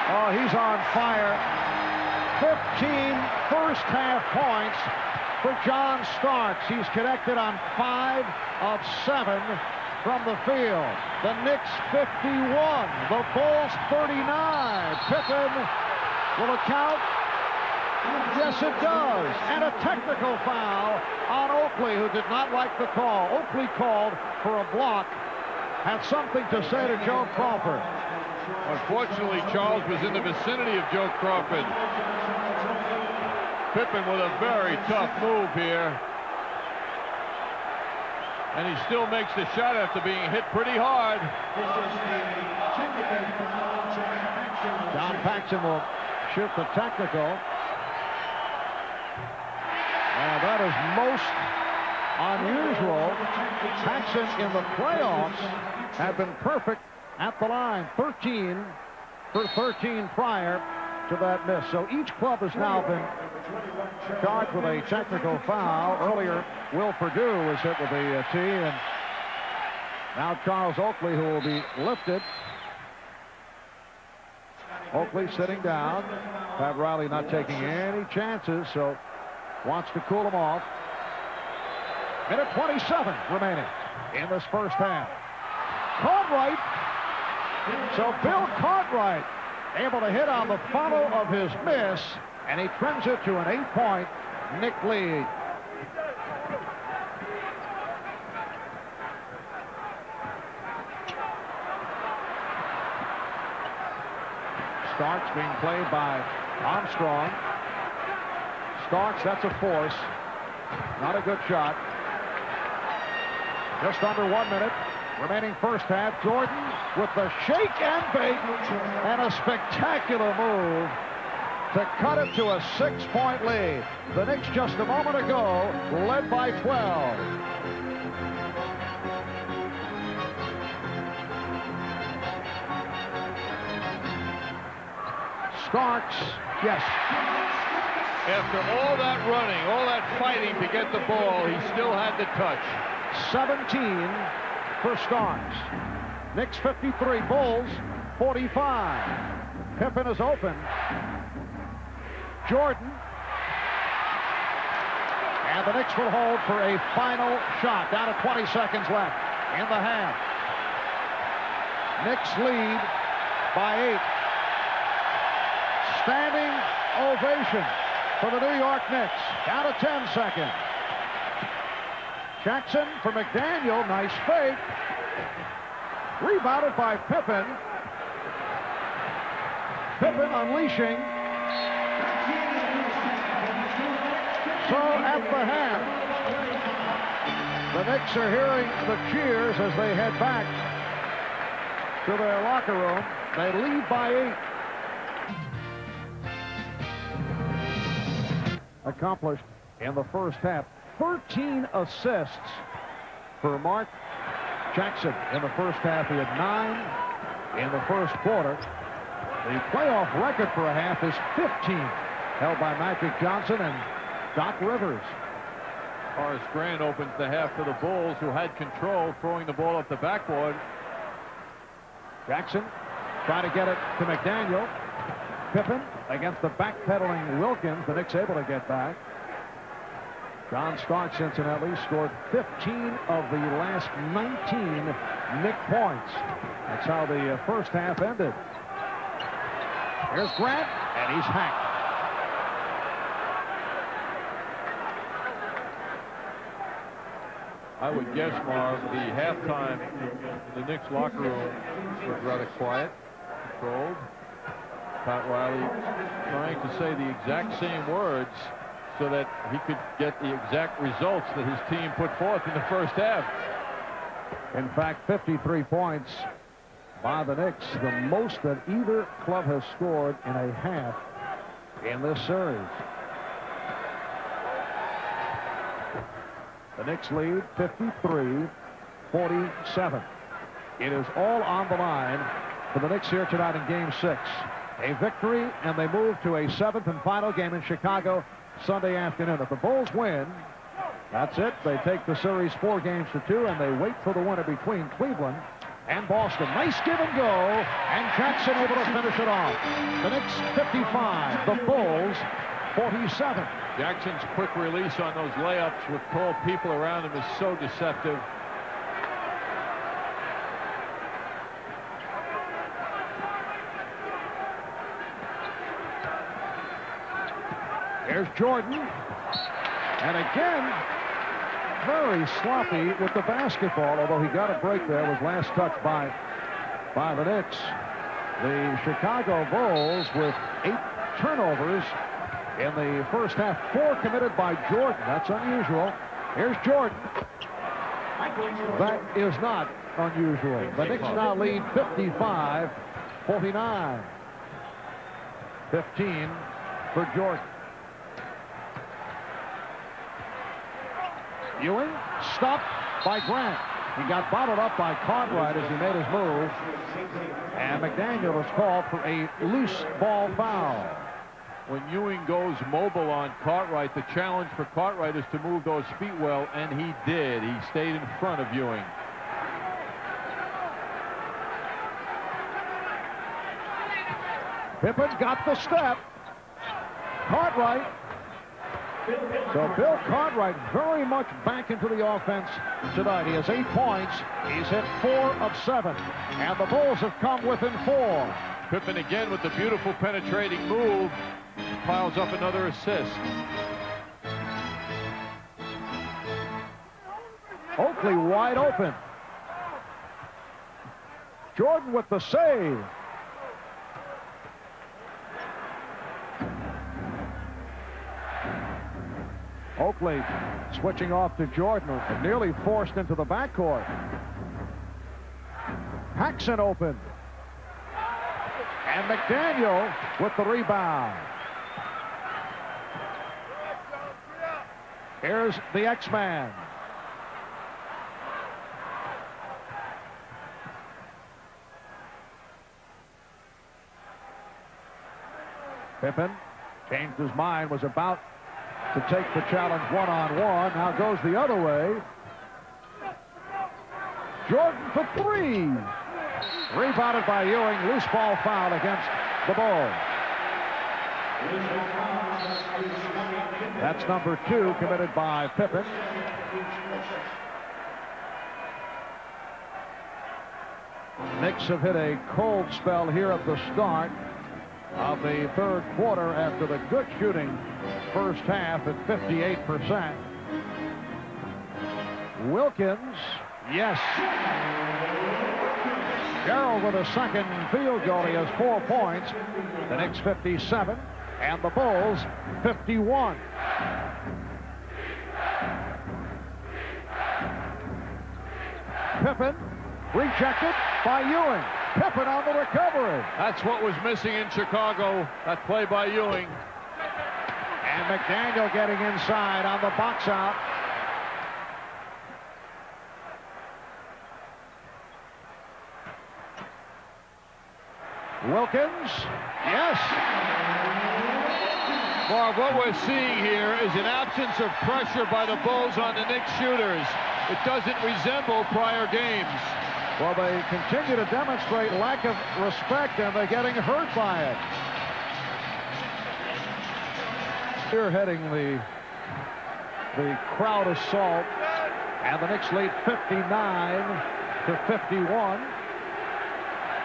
Speaker 1: Oh, he's on fire. 15 first half points for John Starks. He's connected on 5 of 7 from the field. The Knicks 51. The Bulls 39. Pippen will it count? Yes, it does. And a technical foul on Oakley, who did not like the call. Oakley called for a block. Had something to say to Joe Crawford.
Speaker 2: Unfortunately, Charles was in the vicinity of Joe Crawford. Pippen with a very tough move here. And he still makes the shot after being hit pretty hard.
Speaker 1: John Paxson will shoot the technical. And that is most unusual. Paxson in the playoffs have been perfect at the line. 13 for 13 prior to that miss. So each club has now been charged with a technical foul. Earlier, Will Perdue was hit with the tee, and now Charles Oakley, who will be lifted. Oakley sitting down. Pat Riley not taking any chances, so wants to cool him off. Minute 27 remaining in this first half. Cartwright. So Bill Cartwright able to hit on the follow of his miss, and he trims it to an 8-point Nick lead. Starks being played by Armstrong. Starks, that's a force. Not a good shot. Just under 1 minute remaining first half. Jordan with the shake and bake, and a spectacular move to cut it to a 6-point lead. The Knicks just a moment ago led by 12. Starks, yes.
Speaker 2: After all that running, all that fighting to get the ball, he still had the touch.
Speaker 1: 17 for Starks. Knicks 53, Bulls 45. Pippen is open. Jordan. And the Knicks will hold for a final shot. Down to 20 seconds left in the half. Knicks lead by 8. Standing ovation for the New York Knicks. Down to 10 seconds. Jackson for McDaniel. Nice fake. Rebounded by Pippen. Pippen unleashing. So at the half, the Knicks are hearing the cheers as they head back to their locker room. They lead by 8. Accomplished in the first half. 13 assists for Mark Jackson in the first half. He had 9 in the first quarter. The playoff record for a half is 15, held by Magic Johnson and Doc Rivers.
Speaker 2: Horace Grant opens the half for the Bulls, who had control, throwing the ball up the backboard.
Speaker 1: Jackson trying to get it to McDaniel. Pippen against the backpedaling Wilkins. The Knicks able to get back. John Stark, Cincinnati, scored 15 of the last 19 Knick points. That's how the first half ended. Here's Grant, and he's hacked.
Speaker 2: I would guess, Marv, the halftime in the Knicks locker room was rather quiet, controlled. Pat Riley trying to say the exact same words so that he could get the exact results that his team put forth in the first half.
Speaker 1: In fact, 53 points by the Knicks, the most that either club has scored in a half in this series. The Knicks lead 53-47. It is all on the line for the Knicks here tonight in Game 6. A victory, and they move to a 7th and final game in Chicago Sunday afternoon. If the Bulls win, that's it. They take the series 4-2, and they wait for the winner between Cleveland and Boston. Nice give and go, and Jackson able to finish it off. The Knicks 55, the Bulls 47.
Speaker 2: Jackson's quick release on those layups with tall people around him is so deceptive.
Speaker 1: Here's Jordan. And again, very sloppy with the basketball, although he got a break there. Was last touched by the Knicks. The Chicago Bulls with 8 turnovers in the first half, 4 committed by Jordan. That's unusual. Here's Jordan. That is not unusual. The Knicks now lead 55-49. 15 for Jordan. Ewing stopped by Grant. He got bottled up by Cartwright as he made his move. And McDaniel was called for a loose ball foul.
Speaker 2: When Ewing goes mobile on Cartwright, the challenge for Cartwright is to move those feet well, and he did. He stayed in front of Ewing.
Speaker 1: Pippen got the step. Cartwright. So Bill Cartwright very much back into the offense tonight. He has 8 points. He's hit 4 of 7. And the Bulls have come within 4.
Speaker 2: Pippen again with the beautiful penetrating move. Piles up another assist.
Speaker 1: Oakley wide open. Jordan with the save. Oakley switching off to Jordan, nearly forced into the backcourt. Paxson open. And McDaniel with the rebound. Here's the X-Man. Pippen changed his mind, was about to take the challenge one-on-one. Now goes the other way. Jordan for 3. Rebounded by Ewing. Loose ball foul against the Bulls. That's number 2 committed by Pippen. Knicks have hit a cold spell here at the start of the third quarter after the good shooting first half at 58%. Wilkins, yes. Carroll with a second field goal. He has 4 points. The Knicks 57 and the Bulls 51. Pippen rejected by Ewing. Pippen on the recovery.
Speaker 2: That's what was missing in Chicago, that play by Ewing.
Speaker 1: And McDaniel getting inside on the box out. Wilkins, yes.
Speaker 2: Marv, what we're seeing here is an absence of pressure by the Bulls on the Knicks shooters. It doesn't resemble prior games.
Speaker 1: Well, they continue to demonstrate lack of respect, and they're getting hurt by it. Spearheading the the crowd assault, and the Knicks lead 59-51.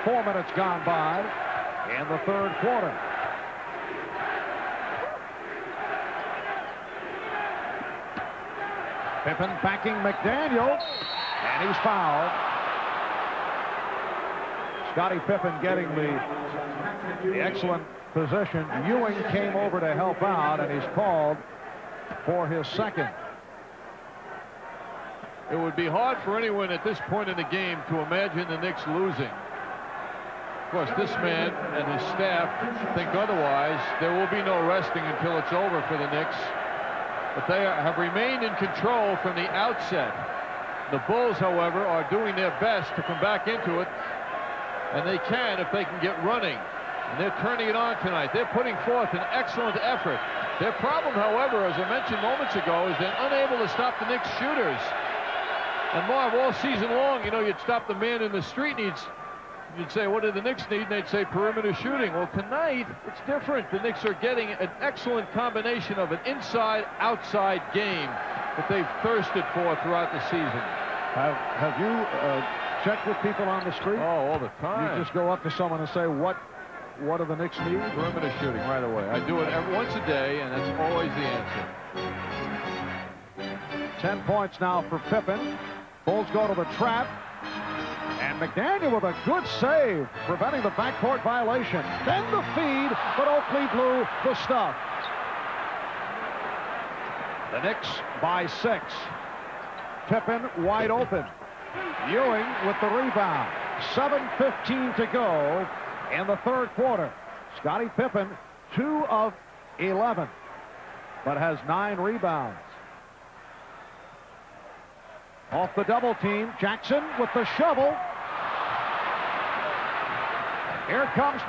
Speaker 1: 4 minutes gone by in the third quarter. Pippen backing McDaniel, and he's fouled. Scottie Pippen getting the excellent position. Ewing came over to help out, and he's called for his second.
Speaker 2: It would be hard for anyone at this point in the game to imagine the Knicks losing. Of course, this man and his staff think otherwise. There will be no resting until it's over for the Knicks. But they have remained in control from the outset. The Bulls, however, are doing their best to come back into it. And they can if they can get running. And they're turning it on tonight. They're putting forth an excellent effort. Their problem, however, as I mentioned moments ago, is they're unable to stop the Knicks shooters. And Marv, all season long, you know, you'd stop the man in the street and you'd say, what do the Knicks need? And they'd say perimeter shooting. Well, tonight, it's different. The Knicks are getting an excellent combination of an inside-outside game that they've thirsted for throughout the season.
Speaker 1: Have you checked with people on the street?
Speaker 2: Oh, all the time.
Speaker 1: You just go up to someone and say, what do the Knicks need?
Speaker 2: Perimeter shooting right away. I do it once a day, and that's always the answer.
Speaker 1: 10 points now for Pippen. Bulls go to the trap. And McDaniel with a good save, preventing the backcourt violation. Then the feed, but Oakley blew the stuff. The Knicks by 6. Pippen wide open. Ewing with the rebound. 7:15 to go in the third quarter. Scottie Pippen, 2 of 11, but has 9 rebounds. Off the double team, Jackson with the shovel. Here comes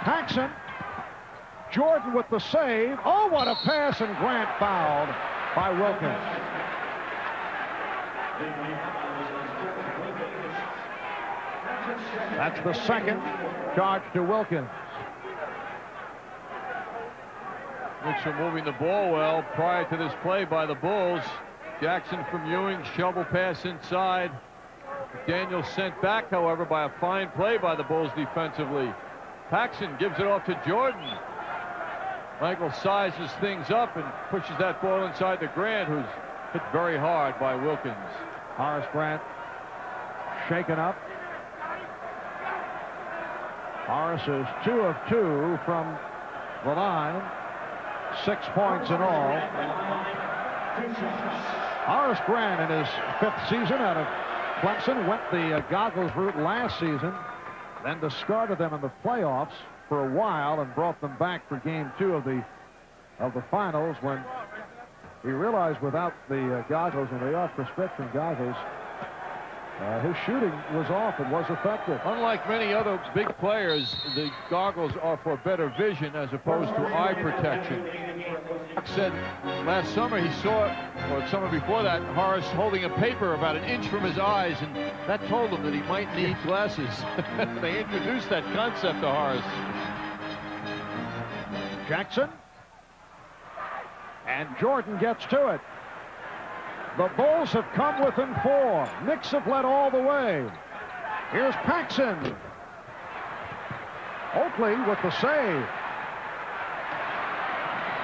Speaker 1: Paxson. Jordan with the save. Oh, what a pass, and Grant fouled by Wilkins. That's the second charge to Wilkins.
Speaker 2: Knicks are moving the ball well prior to this play by the Bulls. Jackson from Ewing, shovel pass inside. Daniel sent back, however, by a fine play by the Bulls defensively. Paxson gives it off to Jordan. Michael sizes things up and pushes that ball inside to Grant, who's hit very hard by Wilkins.
Speaker 1: Horace Grant shaken up. Horace is 2 of 2 from the line. 6 points in all. Horace Grant in his 5th season out of Clemson went the goggles route last season, then discarded them in the playoffs for a while and brought them back for game 2 of the finals, when he realized without the goggles, and they are prescription goggles, his shooting was off. It was effective.
Speaker 2: Unlike many other big players, the goggles are for better vision as opposed to eye protection. Said last summer he saw, or summer before that, Horace holding a paper about an inch from his eyes, and that told him that he might need glasses. They introduced that concept to Horace.
Speaker 1: Jackson. And Jordan gets to it. The Bulls have come within 4. Knicks have led all the way. Here's Paxson. Oakley with the save.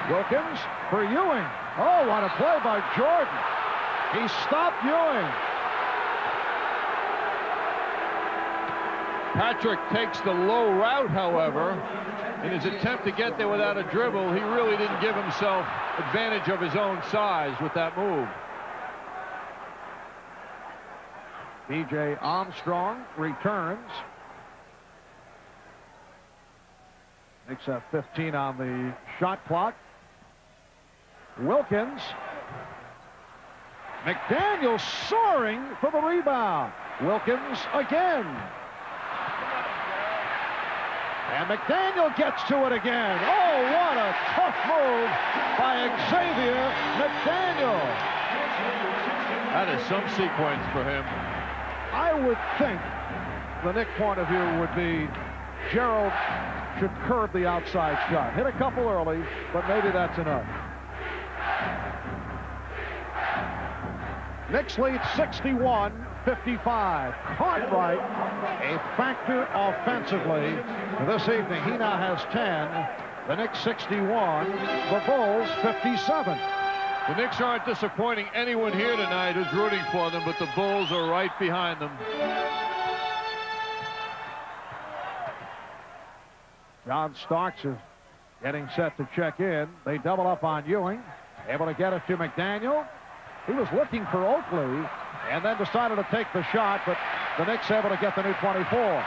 Speaker 1: Wilkins for Ewing. Oh, what a play by Jordan. He stopped Ewing.
Speaker 2: Patrick takes the low route, however. In his attempt to get there without a dribble, he really didn't give himself advantage of his own size with that move.
Speaker 1: B.J. Armstrong returns. Knicks have 15 on the shot clock. Wilkins. McDaniel soaring for the rebound. Wilkins again. And McDaniel gets to it again. Oh, what a tough move by Xavier McDaniel.
Speaker 2: That is some sequence for him.
Speaker 1: I would think the Knick point of view would be Gerald should curb the outside shot. Hit a couple early, but maybe that's enough. Knicks lead 61-55. Cartwright, a factor offensively this evening. He now has 10. The Knicks 61. The Bulls 57.
Speaker 2: The Knicks aren't disappointing anyone here tonight who's rooting for them, but the Bulls are right behind them.
Speaker 1: John Starks is getting set to check in. They double up on Ewing. Able to get it to McDaniel. He was looking for Oakley and then decided to take the shot, but the Knicks able to get the new 24.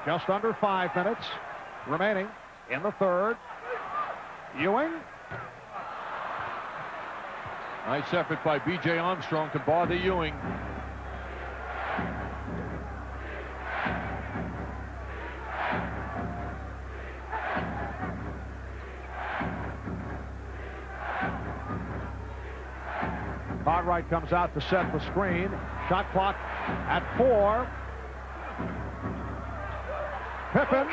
Speaker 1: Just under 5 minutes remaining in the third. Ewing.
Speaker 2: Nice effort by B.J. Armstrong to bother Ewing.
Speaker 1: Cartwright comes out to set the screen. Shot clock at 4. Pippen.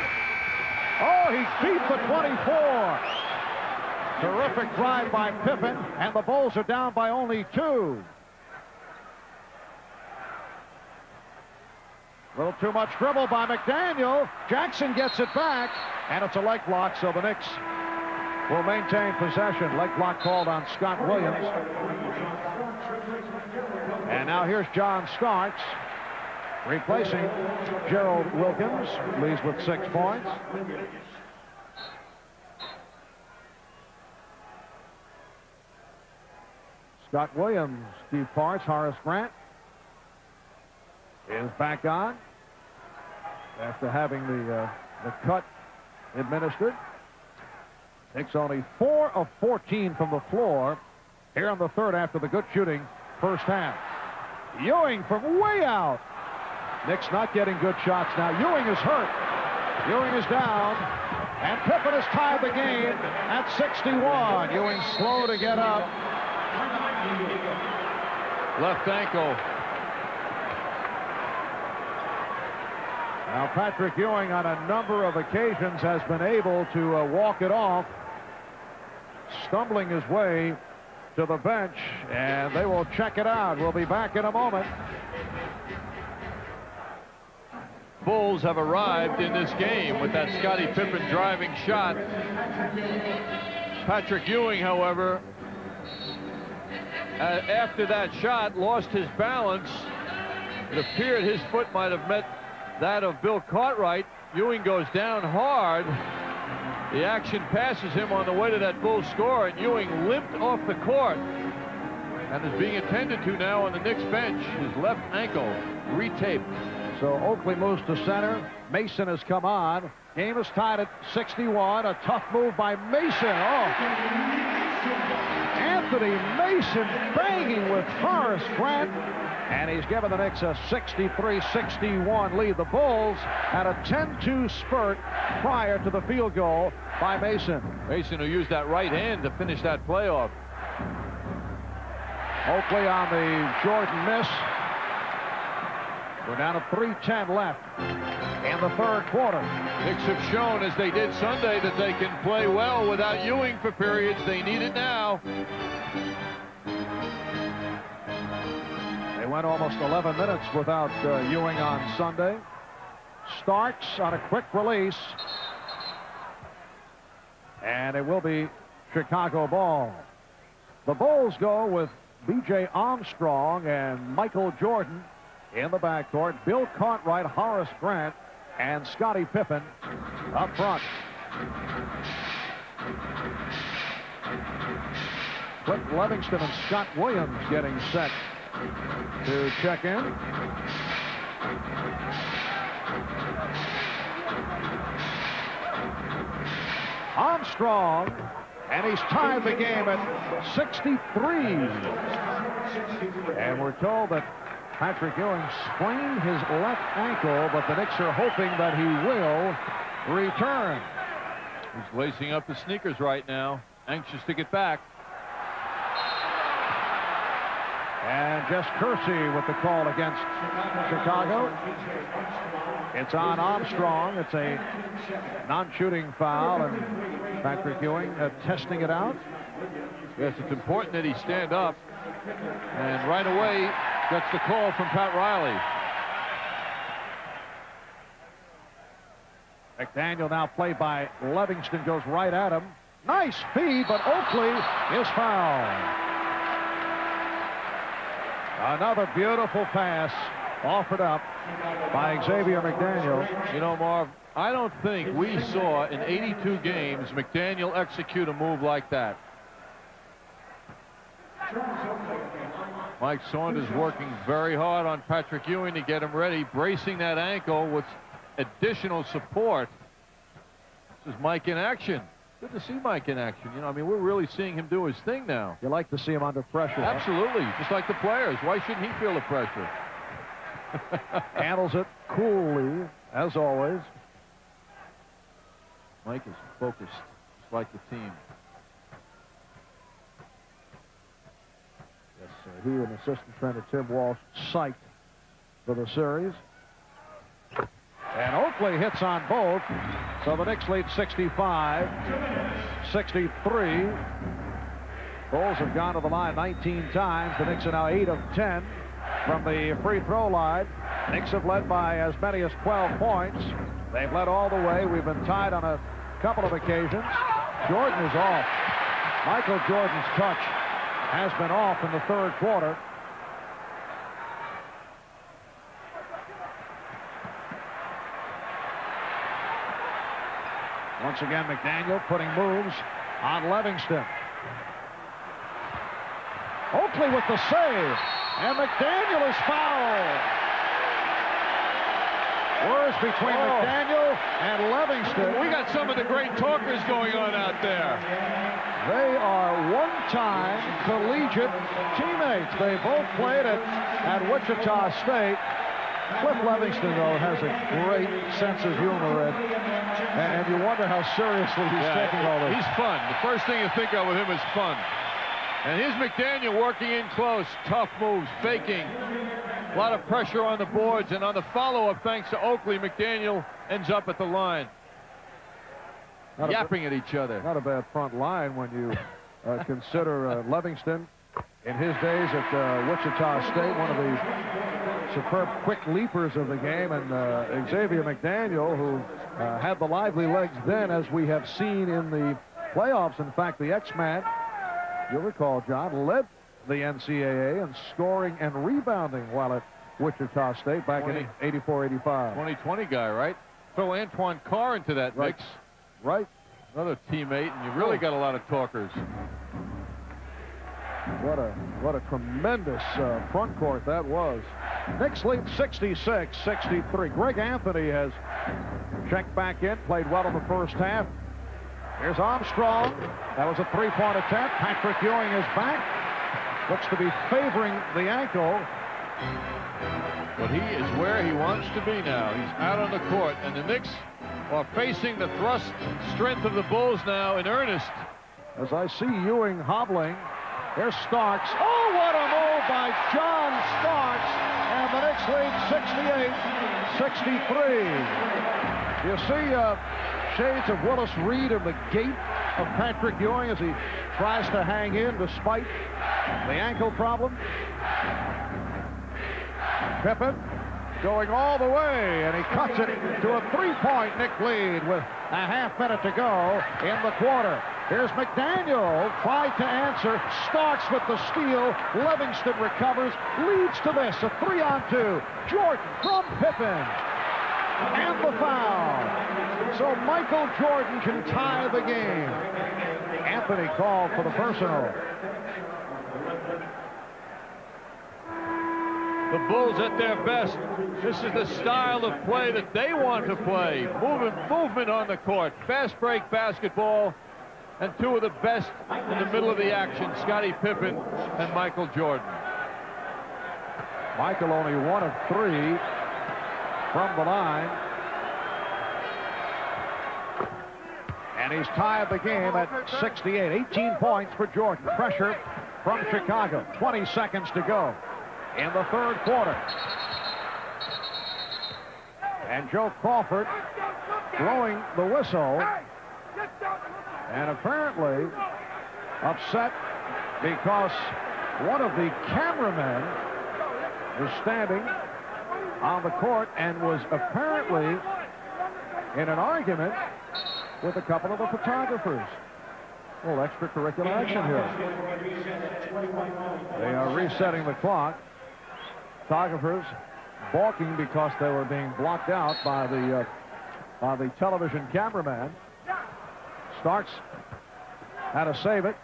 Speaker 1: Oh, he beat the 24. Terrific drive by Pippen, and the Bulls are down by only 2. A little too much dribble by McDaniel. Jackson gets it back, and it's a leg block, so the Knicks will maintain possession. Leg block called on Scott Williams. And now here's John Starks replacing Gerald Wilkins. Leads with 6 points. Scott Williams, Steve Parts, Horace Grant is back on after having the cut administered. Knicks only 4 of 14 from the floor here in the third after the good shooting first half. Ewing from way out. Knicks not getting good shots now. Ewing is hurt. Ewing is down. And Pippen has tied the game at 61. Ewing slow to get up.
Speaker 2: Left ankle.
Speaker 1: Now Patrick Ewing on a number of occasions has been able to walk it off, stumbling his way to the bench, and they will check it out. We'll be back in a moment.
Speaker 2: Bulls have arrived in this game with that Scottie Pippen driving shot. Patrick Ewing, however, after that shot, lost his balance. It appeared his foot might have met that of Bill Cartwright. Ewing goes down hard. The action passes him on the way to that Bulls score, and Ewing limped off the court and is being attended to now on the Knicks bench. His left ankle retaped.
Speaker 1: So Oakley moves to center. Mason has come on. Game is tied at 61. A tough move by Mason. Oh. Anthony Mason banging with Horace Grant. And he's given the Knicks a 63-61 lead. The Bulls had a 10-2 spurt prior to the field goal by Mason.
Speaker 2: Mason, who used that right hand to finish that playoff.
Speaker 1: Oakley on the Jordan miss. We're down to 3:10 left in the third quarter.
Speaker 2: Knicks have shown, as they did Sunday, that they can play well without Ewing for periods. They need it now.
Speaker 1: They went almost 11 minutes without Ewing on Sunday. Starks on a quick release. And it will be Chicago ball. The Bulls go with B.J. Armstrong and Michael Jordan in the backcourt. Bill Cartwright, Horace Grant, and Scottie Pippen up front. Clint Livingston and Scott Williams getting set to check in. Armstrong, and he's tied the game at 63. And we're told that Patrick Ewing sprained his left ankle, but the Knicks are hoping that he will return.
Speaker 2: He's lacing up his sneakers right now, anxious to get back.
Speaker 1: And Jess Kersey with the call against Chicago. It's on Armstrong. It's a non-shooting foul, and Patrick Ewing testing it out.
Speaker 2: Yes, it's important that he stand up. And right away, gets the call from Pat Riley.
Speaker 1: McDaniel now played by Livingston, goes right at him. Nice feed, but Oakley is fouled. Another beautiful pass offered up by Xavier McDaniel.
Speaker 2: You know, Marv, I don't think we saw in 82 games McDaniel execute a move like that. Mike Saunders working very hard on Patrick Ewing to get him ready, bracing that ankle with additional support. This is Mike in action. Good to see Mike in action. You know, I mean, we're really seeing him do his thing now.
Speaker 1: You like to see him under pressure.
Speaker 2: Absolutely. Huh? Just like the players. Why shouldn't he feel the pressure?
Speaker 1: Handles it coolly, as always.
Speaker 2: Mike is focused, just like the team.
Speaker 1: Yes, he and assistant trainer Tim Walsh psyched for the series. And Oakley hits on both. So the Knicks lead 65-63. Bulls have gone to the line 19 times. The Knicks are now 8 of 10 from the free throw line. Knicks have led by as many as 12 points. They've led all the way. We've been tied on a couple of occasions. Jordan is off. Michael Jordan's touch has been off in the third quarter. Once again, McDaniel putting moves on Livingston. Oakley with the save, and McDaniel is fouled. Words between McDaniel and Livingston.
Speaker 2: We got some of the great talkers going on out there.
Speaker 1: They are one-time collegiate teammates. They both played at Wichita State. Cliff Livingston, though, has a great sense of humor, and you wonder how seriously he's taking all this.
Speaker 2: He's fun. The first thing you think of with him is fun. And here's McDaniel working in close. Tough moves, faking. A lot of pressure on the boards, and on the follow-up, thanks to Oakley, McDaniel ends up at the line. Yapping at each other.
Speaker 1: Not a bad front line when you consider Livingston in his days at Wichita State, one of the superb quick leapers of the game, and Xavier McDaniel, who had the lively legs then, as we have seen in the playoffs. In fact, the X-Man, you'll recall, John, led the NCAA in scoring and rebounding while at Wichita State back in 84-85.
Speaker 2: 2020 guy, right? Throw Antoine Carr into that mix.
Speaker 1: Right.
Speaker 2: Another teammate, and you really got a lot of talkers.
Speaker 1: What a tremendous front court that was. Knicks lead 66-63. Greg Anthony has checked back in, played well in the first half. Here's Armstrong. That was a three-point attempt. Patrick Ewing is back. Looks to be favoring the ankle.
Speaker 2: But he is where he wants to be now. He's out on the court, and the Knicks are facing the thrust strength of the Bulls now in earnest.
Speaker 1: As I see Ewing hobbling, there's Starks. Oh, what a move by John Starks! And the Knicks lead 68-63. You see shades of Willis Reed in the gait of Patrick Ewing as he tries to hang in despite the ankle problem. Pippen going all the way, and he cuts it to a three-point Knick lead with a half minute to go in the quarter. Here's McDaniel, tried to answer. Starks with the steal. Livingston recovers, leads to this, a 3-on-2. Jordan from Pippen. And the foul. So Michael Jordan can tie the game. Anthony called for the personal.
Speaker 2: The Bulls at their best. This is the style of play that they want to play. Movement on the court. Fast break basketball. And two of the best in the middle of the action, Scottie Pippen and Michael Jordan.
Speaker 1: Michael only 1 of 3 from the line. And he's tied the game at 68. 18 points for Jordan. Pressure from Chicago. 20 seconds to go in the third quarter. And Joe Crawford blowing the whistle, and apparently upset because one of the cameramen was standing on the court and was apparently in an argument with a couple of the photographers. A little extracurricular action here. They are resetting the clock. Photographers balking because they were being blocked out by the television cameraman. Starks had to save it.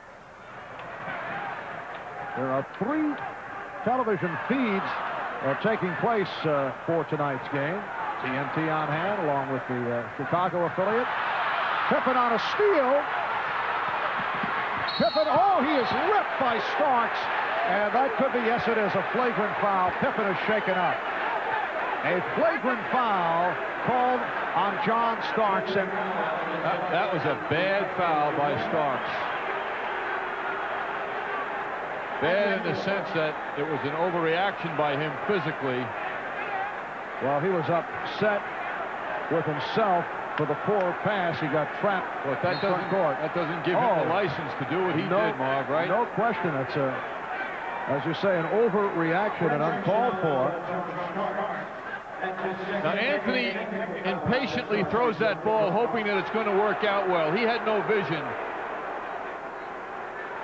Speaker 1: There are 3 television feeds taking place for tonight's game. TNT on hand along with the Chicago affiliate. Pippen on a steal. Pippen, oh, he is ripped by Starks. And that could be, yes, it is a flagrant foul. Pippen is shaken up. A flagrant foul called on John Starks. And
Speaker 2: that was a bad foul by Starks. Bad in the sense that it was an overreaction by him physically.
Speaker 1: Well, he was upset with himself for the poor pass. He got trapped.
Speaker 2: Well, that doesn't give him the license to do what he did, Marv, right?
Speaker 1: No question. It's as you say, an overreaction and uncalled for.
Speaker 2: Now, Anthony impatiently throws that ball, hoping that it's going to work out well. He had no vision.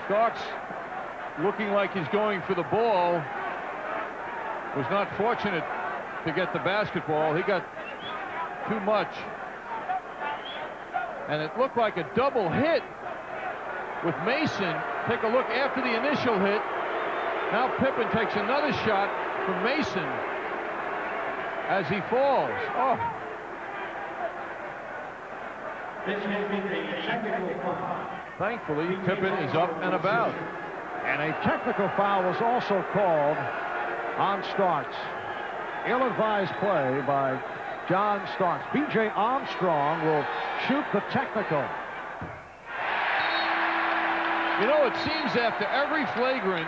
Speaker 2: Starks, looking like he's going for the ball, was not fortunate to get the basketball. He got too much. And it looked like a double hit with Mason. Take a look after the initial hit. Now Pippen takes another shot from Mason as he falls. Oh. Thankfully, Pippen is up and about.
Speaker 1: And a technical foul was also called on Starks. Ill-advised play by John Starks. B.J. Armstrong will shoot the technical.
Speaker 2: You know, it seems after every flagrant,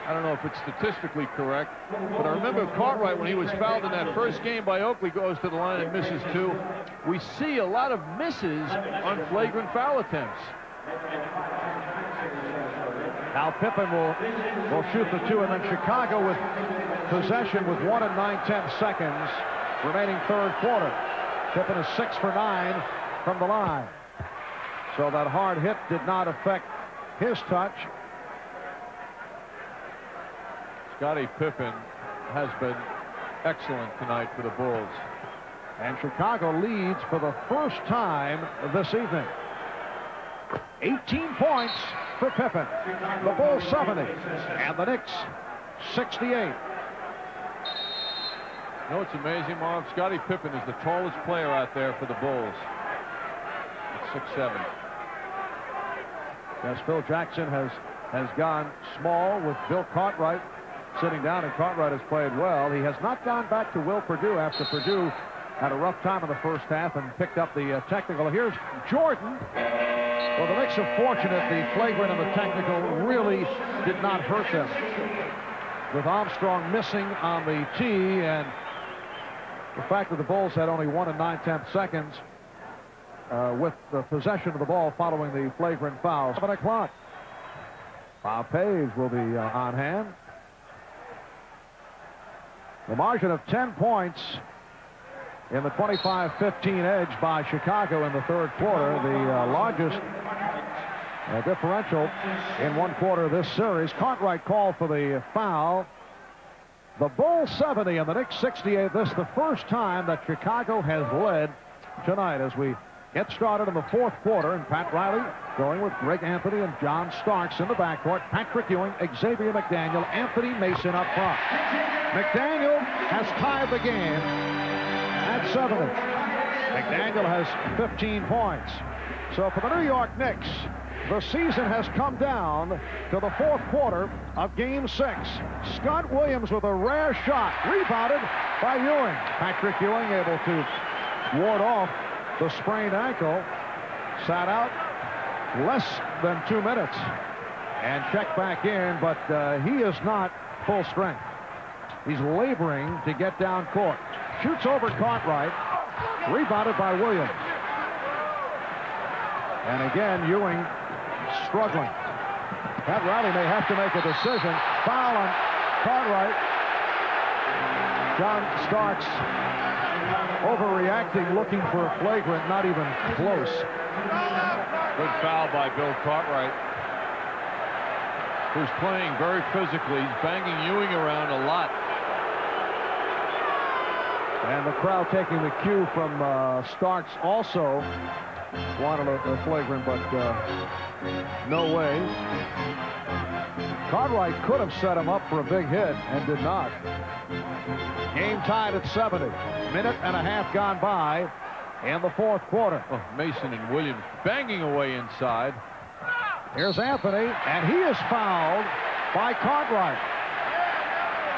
Speaker 2: I don't know if it's statistically correct, but I remember Cartwright, when he was fouled in that first game by Oakley, goes to the line and misses 2. We see a lot of misses on flagrant foul attempts.
Speaker 1: Now Pippen will shoot the 2, and then Chicago with possession with 1 9/10 seconds remaining third quarter. Pippen is 6 for 9 from the line. So that hard hit did not affect his touch.
Speaker 2: Scottie Pippen has been excellent tonight for the Bulls.
Speaker 1: And Chicago leads for the first time this evening. 18 points for Pippen. The Bulls 70 and the Knicks 68.
Speaker 2: You know what's amazing, Marv? Scottie Pippen is the tallest player out there for the Bulls. At 6'7".
Speaker 1: Yes, Phil Jackson has gone small with Bill Cartwright sitting down, and Cartwright has played well. He has not gone back to Will Perdue after Perdue had a rough time in the first half and picked up the technical. Here's Jordan. Well, the Knicks are fortunate. The flagrant and the technical really did not hurt them. With Armstrong missing on the tee, and the fact that the Bulls had only 1 9/10 seconds with the possession of the ball following the flagrant foul. 7 o'clock. Bob Page will be on hand. The margin of 10 points in the 25-15 edge by Chicago in the third quarter, the largest differential in one quarter of this series. Cartwright called for the foul. The Bulls 70 and the Knicks 68. This is the first time that Chicago has led tonight as we get started in the fourth quarter, and Pat Riley going with Greg Anthony and John Starks in the backcourt. Patrick Ewing, Xavier McDaniel, Anthony Mason up front. McDaniel has tied the game at 70. McDaniel has 15 points. So for the New York Knicks, the season has come down to the fourth quarter of Game 6. Scott Williams with a rare shot, rebounded by Ewing. Patrick Ewing able to ward off the sprained ankle. Sat out less than 2 minutes. and checked back in, but he is not full strength. He's laboring to get down court. Shoots over Cartwright. Rebounded by Williams. And again, Ewing struggling. Pat Riley may have to make a decision. Foul on Cartwright. John Starks overreacting, looking for a flagrant, not even close.
Speaker 2: Good foul by Bill Cartwright, who's playing very physically. He's banging Ewing around a lot.
Speaker 1: And the crowd taking the cue from Starks also wanted a flagrant, but no way. Cartwright could have set him up for a big hit and did not. Game tied at 70. Minute and a half gone by in the fourth quarter.
Speaker 2: Oh, Mason and Williams banging away inside.
Speaker 1: Here's Anthony, and he is fouled by Cartwright.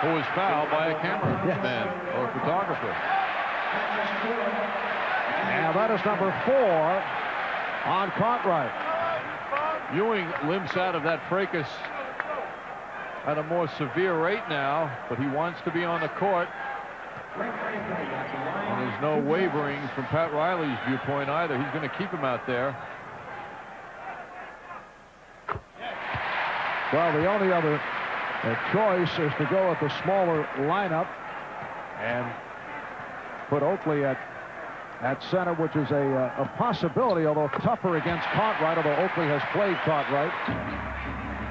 Speaker 2: Who was fouled by a cameraman or photographer.
Speaker 1: And that is number 4 on Cartwright.
Speaker 2: Ewing limps out of that fracas at a more severe rate now, but he wants to be on the court. And there's no wavering from Pat Riley's viewpoint either. He's going to keep him out there.
Speaker 1: Well, the only other choice is to go with the smaller lineup and put Oakley at center, which is a possibility, although tougher against Cartwright, although Oakley has played Cartwright.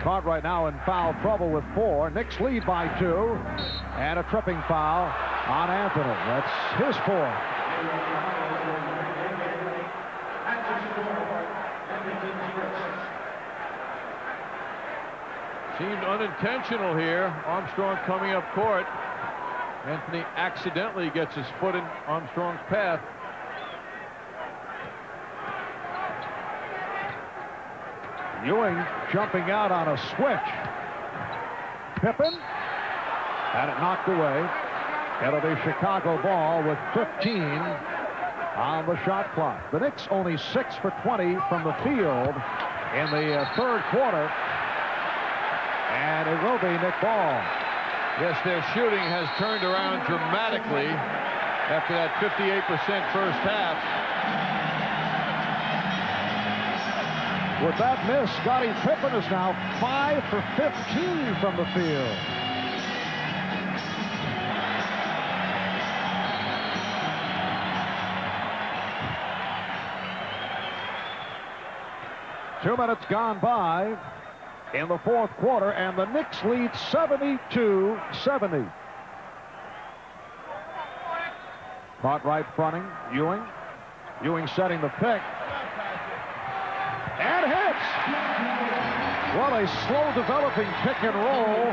Speaker 1: Cartwright now in foul trouble with 4. Knicks lead by 2, and a tripping foul on Anthony. That's his 4th.
Speaker 2: Seemed unintentional here. Armstrong coming up court. Anthony accidentally gets his foot in Armstrong's path.
Speaker 1: Ewing jumping out on a switch. Pippen had it knocked away. It'll be Chicago ball with 15 on the shot clock. The Knicks only 6 for 20 from the field in the third quarter. And it will be Knick ball.
Speaker 2: Yes, their shooting has turned around dramatically after that 58% first half.
Speaker 1: With that miss, Scottie Pippen is now 5 for 15 from the field. Two minutes gone by in the fourth quarter, and the Knicks lead 72-70. Cartwright fronting Ewing. Ewing setting the pick. And hits! Well, a slow developing pick and roll,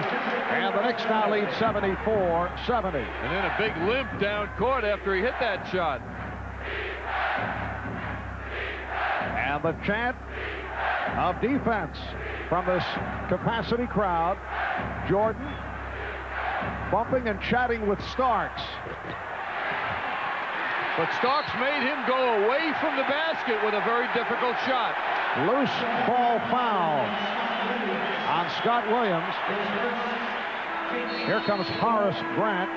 Speaker 1: and the Knicks now lead 74-70.
Speaker 2: And then a big limp down court after he hit that shot.
Speaker 1: And the chant of defense from this capacity crowd. Jordan bumping and chatting with Starks.
Speaker 2: But Starks made him go away from the basket with a very difficult shot.
Speaker 1: Loose ball foul on Scott Williams. Here comes Horace Grant.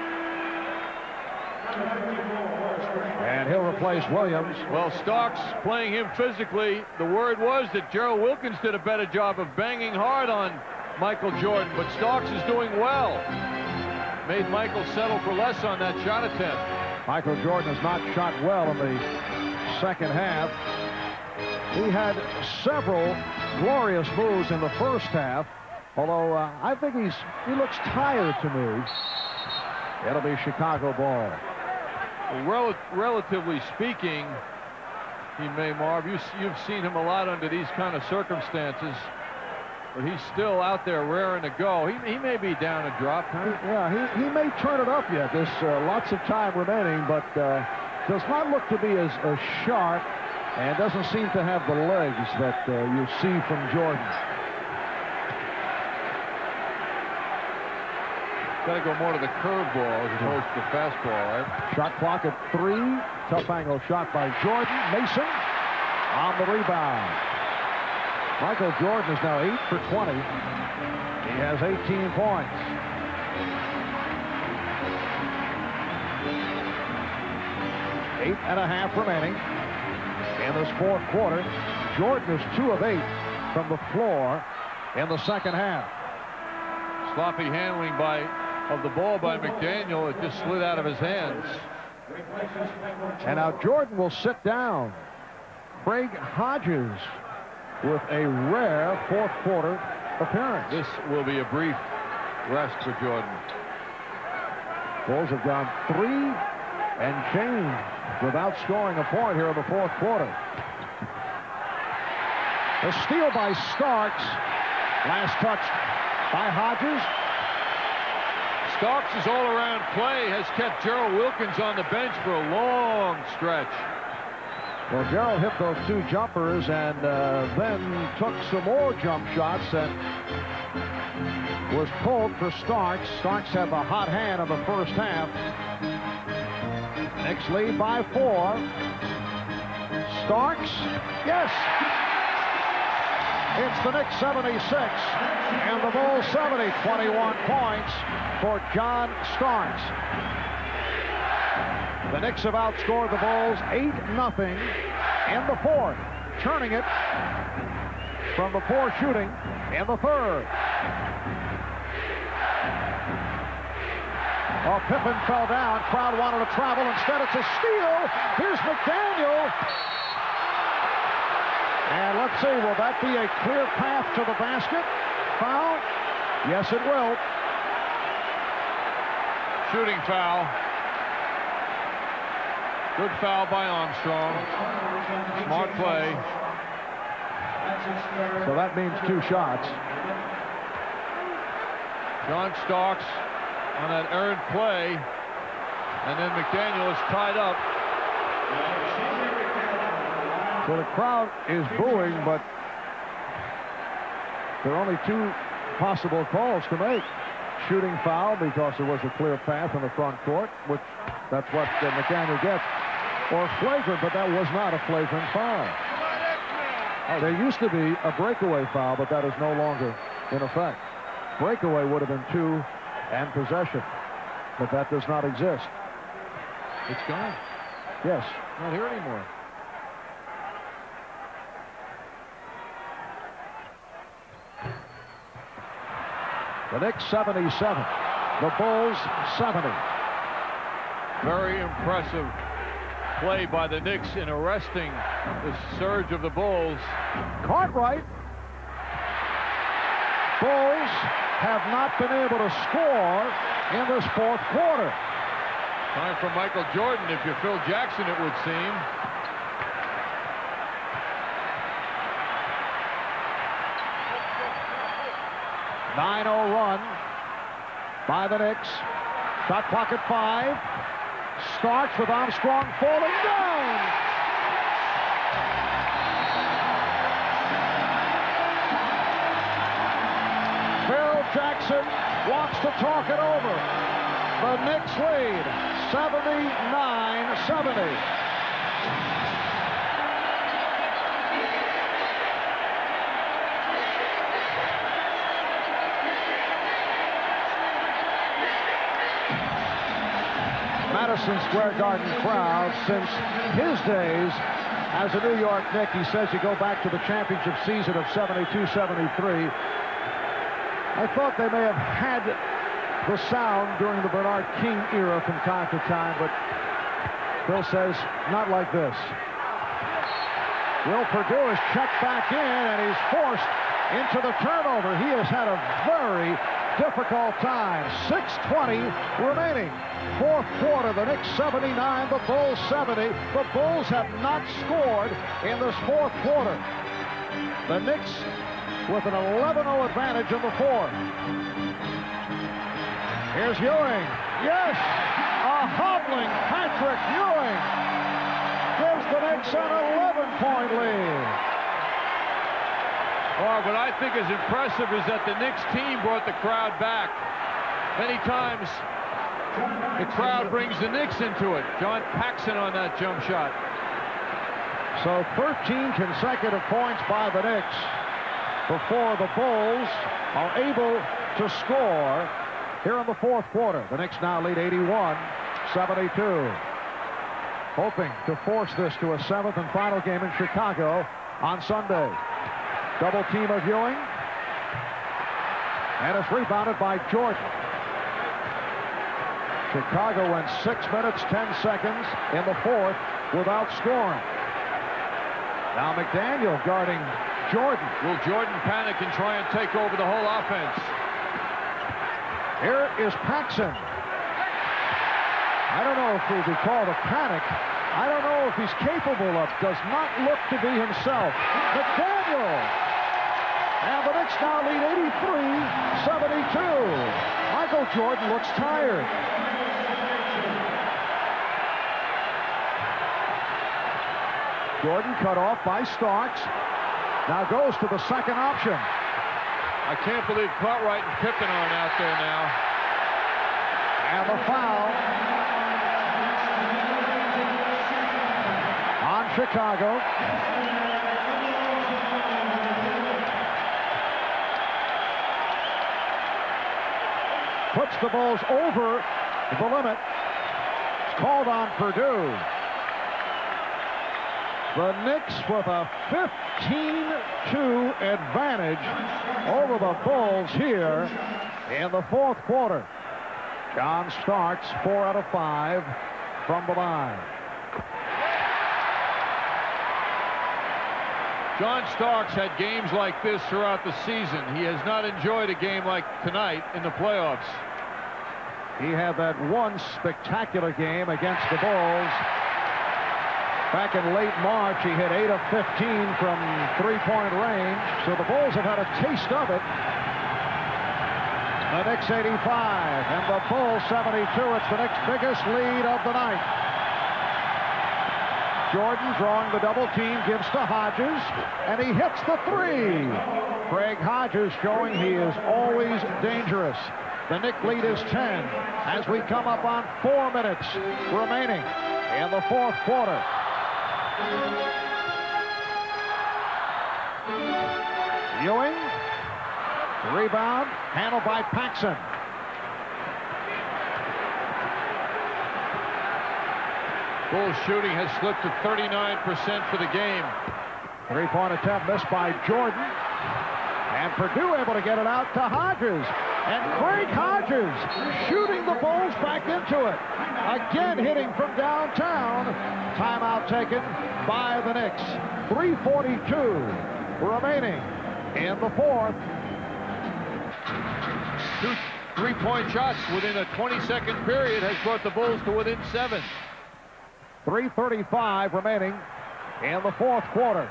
Speaker 1: And he'll replace Williams.
Speaker 2: Well, Starks playing him physically. The word was that Gerald Wilkins did a better job of banging hard on Michael Jordan, but Starks is doing well. Made Michael settle for less on that shot attempt.
Speaker 1: Michael Jordan has not shot well in the second half. He had several glorious moves in the first half, although I think he looks tired to me. It'll be Chicago ball.
Speaker 2: Well, relatively speaking, he may, Marv, you've seen him a lot under these kind of circumstances, but he's still out there raring to go. He may be down a drop.
Speaker 1: Yeah, he may turn it up yet. There's lots of time remaining, but does not look to be as sharp and doesn't seem to have the legs that you see from Jordan.
Speaker 2: Got to go more to the curveball as opposed to the fastball, right?
Speaker 1: Shot clock at 3. Tough angle shot by Jordan. Mason on the rebound. Michael Jordan is now 8 for 20. He has 18 points. Eight and a half remaining in this fourth quarter. Jordan is 2 of 8 from the floor in the second half.
Speaker 2: Sloppy handling of the ball by McDaniel. It just slid out of his hands.
Speaker 1: And now Jordan will sit down. Craig Hodges with a rare fourth quarter appearance.
Speaker 2: This will be a brief rest for Jordan.
Speaker 1: Bulls have gone 3 and change without scoring a point here in the fourth quarter. A steal by Starks. Last touch by Hodges.
Speaker 2: Starks' all-around play has kept Gerald Wilkins on the bench for a long stretch.
Speaker 1: Well, Gerald hit those 2 jumpers and then took some more jump shots and was pulled for Starks. Starks had the hot hand of the first half. Knicks lead by 4. Starks, yes. It's the Knicks 76 and the Bulls 70. 21 points for John Starks. The Knicks have outscored the Bulls 8-0 in the fourth, turning it from the poor shooting in the third. Oh, Pippen fell down. Crowd wanted to travel. Instead, it's a steal. Here's McDaniel. And let's see, will that be a clear path to the basket? Foul? Yes, it will.
Speaker 2: Shooting foul. Good foul by Armstrong. Smart play.
Speaker 1: So that means 2 shots.
Speaker 2: John Starks on that earned play. And then McDaniel is tied up.
Speaker 1: So the crowd is booing, but there are only 2 possible calls to make. Shooting foul because there was a clear path in the front court, which that's what McDaniel gets. Or flagrant, but that was not a flagrant foul. There used to be a breakaway foul, but that is no longer in effect. Breakaway would have been 2 and possession, but that does not exist.
Speaker 2: It's gone.
Speaker 1: Yes.
Speaker 2: Not here anymore.
Speaker 1: The Knicks 77. The Bulls 70.
Speaker 2: Very impressive play by the Knicks in arresting the surge of the Bulls.
Speaker 1: Cartwright. Bulls have not been able to score in this fourth quarter.
Speaker 2: Time for Michael Jordan, if you're Phil Jackson, it would seem.
Speaker 1: A 9-0 run by the Knicks. Shot clock at 5. Starts with Armstrong falling down. Phil Jackson wants to talk it over. The Knicks lead 79-70. Madison Square Garden crowd since his days as a New York Knick. He says you go back to the championship season of 72-73. I thought they may have had the sound during the Bernard King era from time to time, but Phil says not like this. Will Perdue is checked back in, and he's forced into the turnover. He has had a very difficult time. 6:20 remaining. Fourth quarter, the Knicks 79, the Bulls 70. The Bulls have not scored in this fourth quarter. The Knicks with an 11-0 advantage in the fourth. Here's Ewing. Yes! A hobbling Patrick Ewing gives the Knicks an 11-point lead.
Speaker 2: What I think is impressive is that the Knicks team brought the crowd back. Many times, the crowd brings the Knicks into it. John Paxson on that jump shot.
Speaker 1: So 13 consecutive points by the Knicks. before the Bulls are able to score here in the fourth quarter. The Knicks now lead 81-72. Hoping to force this to a seventh and final game in Chicago on Sunday. Double team of Ewing. And it's rebounded by Jordan. Chicago went 6 minutes, 10 seconds in the fourth without scoring. Now McDaniel guarding Jordan.
Speaker 2: Will Jordan panic and try and take over the whole offense?
Speaker 1: Here is Paxson. I don't know if it will be called a panic. I don't know if he's capable of. Does not look to be himself. McDaniel. And the Knicks now lead 83-72. Michael Jordan looks tired. Jordan cut off by Starks. Now goes to the second option.
Speaker 2: I can't believe Cartwright and Pippen aren't out there now.
Speaker 1: And the foul on Chicago. Puts the Bulls over the limit. It's called on Purdue. The Knicks with a 15-2 advantage over the Bulls here in the fourth quarter. John Starks 4 out of 5 from the line.
Speaker 2: John Starks had games like this throughout the season. He has not enjoyed a game like tonight in the playoffs.
Speaker 1: He had that one spectacular game against the Bulls. Back in late March, he hit 8 of 15 from three-point range. So the Bulls have had a taste of it. The Knicks 85 and the Bulls 72. It's the Knicks' biggest lead of the night. Jordan drawing the double team, gives to Hodges, and he hits the three. Craig Hodges showing he is always dangerous. The Knicks lead is 10 as we come up on 4 minutes remaining in the fourth quarter. Ewing, rebound, handled by Paxson.
Speaker 2: Bulls shooting has slipped to 39% for the game.
Speaker 1: Three-point attempt missed by Jordan. And Purdue able to get it out to Hodges. And Craig Hodges shooting the Bulls back into it. Again hitting from downtown. Timeout taken by the Knicks. 3:42 remaining in the fourth.
Speaker 2: 2 3-point shots within a 20-second period has brought the Bulls to within 7.
Speaker 1: 3:35 remaining in the fourth quarter.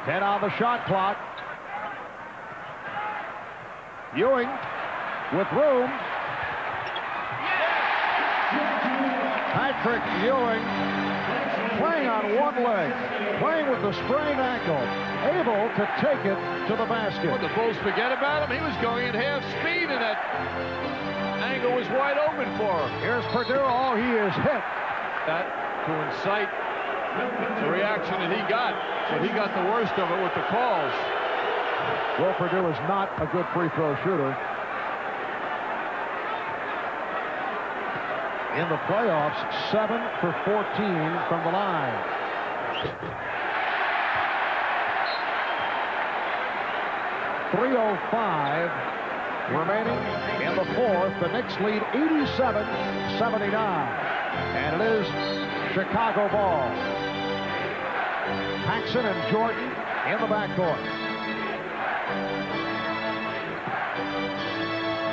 Speaker 1: 10 on the shot clock. Ewing with room. Patrick Ewing playing on one leg, playing with the sprained ankle, able to take it to the basket.
Speaker 2: Would the Bulls forget about him? He was going at half speed, and that angle was wide open for him.
Speaker 1: Here's Purdue. Oh, he is hit.
Speaker 2: That to incite the reaction that he got. So he got the worst of it with the calls.
Speaker 1: Will Purdue is not a good free throw shooter. In the playoffs, 7 for 14 from the line. .305 remaining in the fourth. The Knicks lead 87-79. And it is Chicago ball. Paxson and Jordan in the backcourt.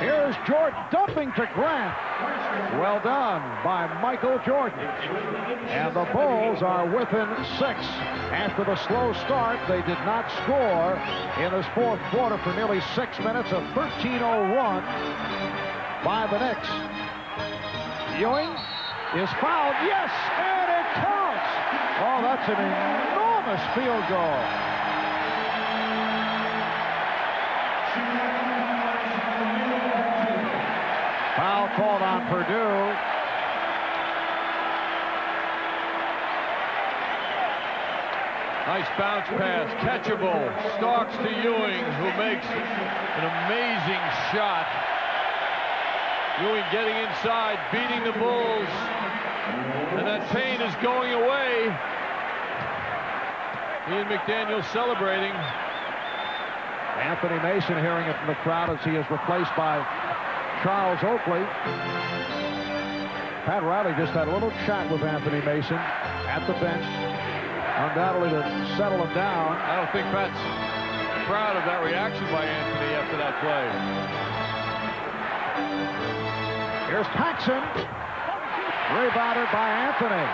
Speaker 1: Here's Jordan dumping to Grant. Well done by Michael Jordan. And the Bulls are within 6. After the slow start, they did not score in this fourth quarter for nearly 6 minutes. A 13-0 run by the Knicks. Ewing is fouled. Yes, and it counts. Oh, that's an enormous field goal. Foul called on Purdue.
Speaker 2: Nice bounce pass, catchable. Starks to Ewing, who makes an amazing shot. Ewing getting inside, beating the Bulls. And that pain is going away. Ian McDaniel celebrating.
Speaker 1: Anthony Mason hearing it from the crowd as he is replaced by Charles Oakley. Pat Riley just had a little chat with Anthony Mason at the bench, undoubtedly to settle him down.
Speaker 2: I don't think Pat's proud of that reaction by Anthony after that play.
Speaker 1: Here's Paxson, rebounded by Anthony.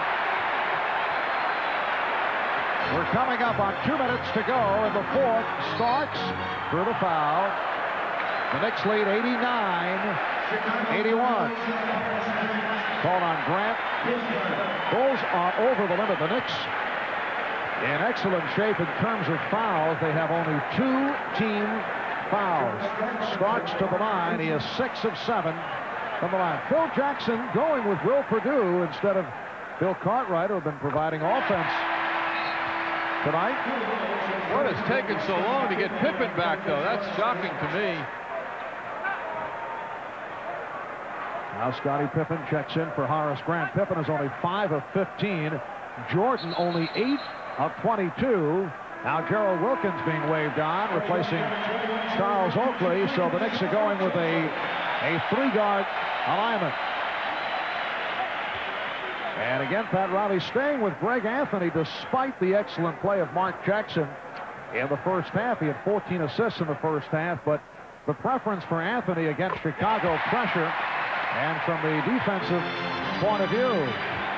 Speaker 1: We're coming up on 2 minutes to go in the fourth. Starks through the foul. The Knicks lead 89-81. Called on Grant. Bulls are over the limit. The Knicks in excellent shape in terms of fouls. They have only 2 team fouls. Starks to the line. He is 6 of 7 from the line. Phil Jackson going with Will Perdue instead of Bill Cartwright, who have been providing offense tonight.
Speaker 2: What has taken so long to get Pippen back, though? That's shocking to me.
Speaker 1: Now Scottie Pippen checks in for Horace Grant. Pippen is only 5 of 15. Jordan only 8 of 22. Now Gerald Wilkins being waved on, replacing Charles Oakley. So the Knicks are going with a 3-guard alignment. And again, Pat Riley staying with Greg Anthony despite the excellent play of Mark Jackson in the first half. He had 14 assists in the first half, but the preference for Anthony against Chicago pressure. And from the defensive point of view,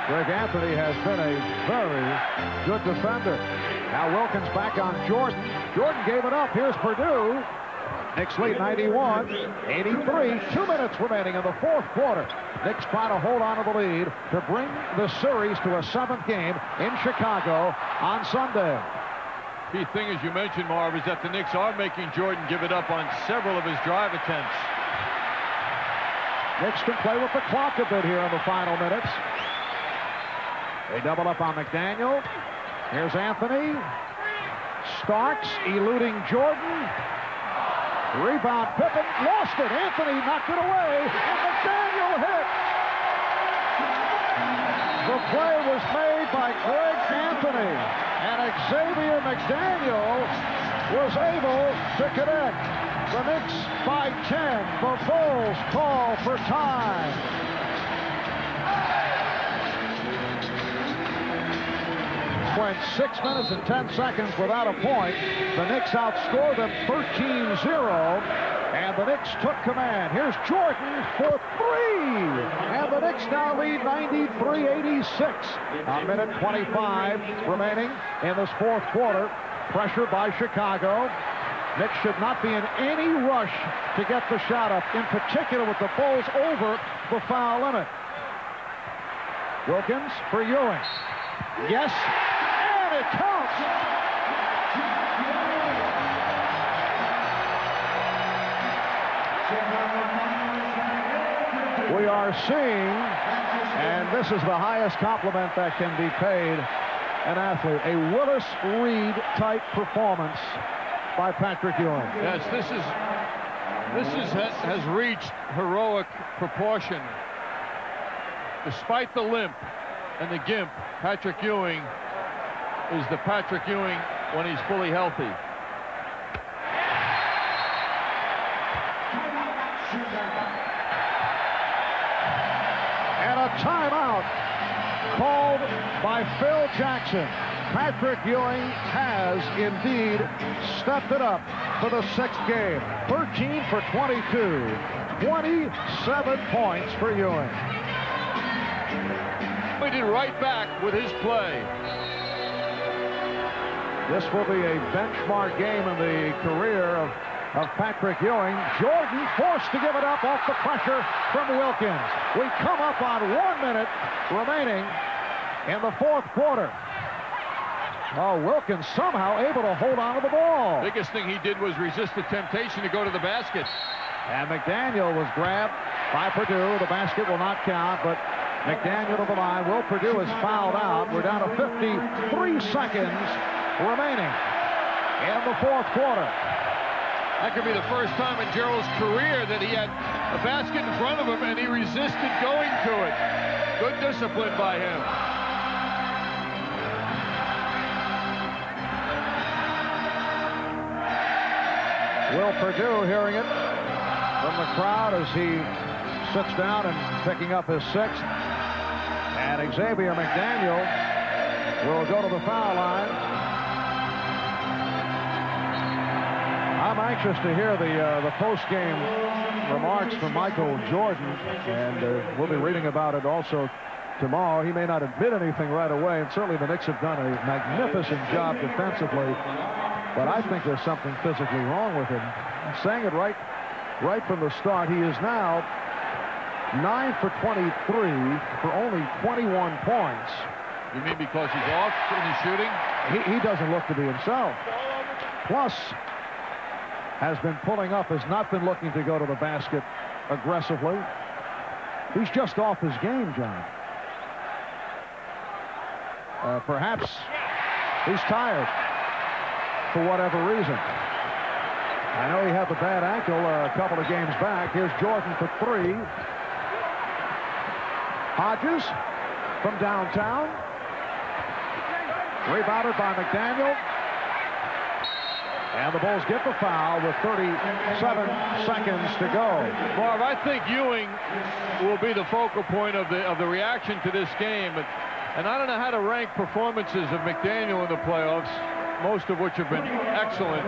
Speaker 1: Greg Anthony has been a very good defender. Now Wilkins back on Jordan. Jordan gave it up. Here's Perdue. Knicks lead 91-83. 2 minutes remaining in the fourth quarter. Knicks try to hold on to the lead to bring the series to a 7th game in Chicago on Sunday.
Speaker 2: Key thing, as you mentioned, Marv, is that the Knicks are making Jordan give it up on several of his drive attempts.
Speaker 1: Knicks can play with the clock a bit here in the final minutes. They double up on McDaniel. Here's Anthony. Starks eluding Jordan. Rebound, Pippen lost it. Anthony knocked it away, and McDaniel hit. The play was made by Greg Anthony, and Xavier McDaniel was able to connect. The Knicks by 10. The Bulls call for time. Went 6 minutes and 10 seconds without a point. The Knicks outscored them 13-0, and the Knicks took command. Here's Jordan for 3, and the Knicks now lead 93-86. A minute 25 remaining in this fourth quarter. Pressure by Chicago. Knicks should not be in any rush to get the shot up, in particular with the Bulls over the foul limit. Wilkins for Ewing. Yes, and it counts. We are seeing, and this is the highest compliment that can be paid an athlete, a Willis Reed type performance by Patrick Ewing.
Speaker 2: Yes, this has reached heroic proportion. Despite the limp and the gimp, Patrick Ewing is the Patrick Ewing when he's fully healthy.
Speaker 1: And a timeout called by Phil Jackson. Patrick Ewing has indeed stepped it up for the 6th game. 13 for 22. 27 points for Ewing.
Speaker 2: He did right back with his play.
Speaker 1: This will be a benchmark game in the career of Patrick Ewing. Jordan forced to give it up off the pressure from Wilkins. We come up on 1 minute remaining in the fourth quarter. Oh, Wilkins somehow able to hold on to the ball.
Speaker 2: Biggest thing he did was resist the temptation to go to the basket.
Speaker 1: And McDaniel was grabbed by Perdue. The basket will not count, but McDaniel to the line. Will Perdue is fouled out. We're down to 53 seconds remaining in the fourth quarter.
Speaker 2: That could be the first time in Gerald's career that he had a basket in front of him and he resisted going to it. Good discipline by him.
Speaker 1: Will Perdue hearing it from the crowd as he sits down and picking up his sixth. And Xavier McDaniel will go to the foul line. I'm anxious to hear the post-game remarks from Michael Jordan, and we'll be reading about it also tomorrow. He may not admit anything right away, and certainly the Knicks have done a magnificent job defensively, but I think there's something physically wrong with him. I'm saying it right from the start. He is now 9 for 23 for only 21 points.
Speaker 2: You mean because he's off in his shooting?
Speaker 1: He doesn't look to be himself. Plus, has been pulling up, has not been looking to go to the basket aggressively. He's just off his game, John. Perhaps he's tired for whatever reason. I know he had the bad ankle a couple of games back. Here's Jordan for three. Hodges from downtown. Rebounded by McDaniel. And the Bulls get the foul with 37 seconds to go.
Speaker 2: Marv, I think Ewing will be the focal point of the reaction to this game. And I don't know how to rank performances of McDaniel in the playoffs, most of which have been excellent.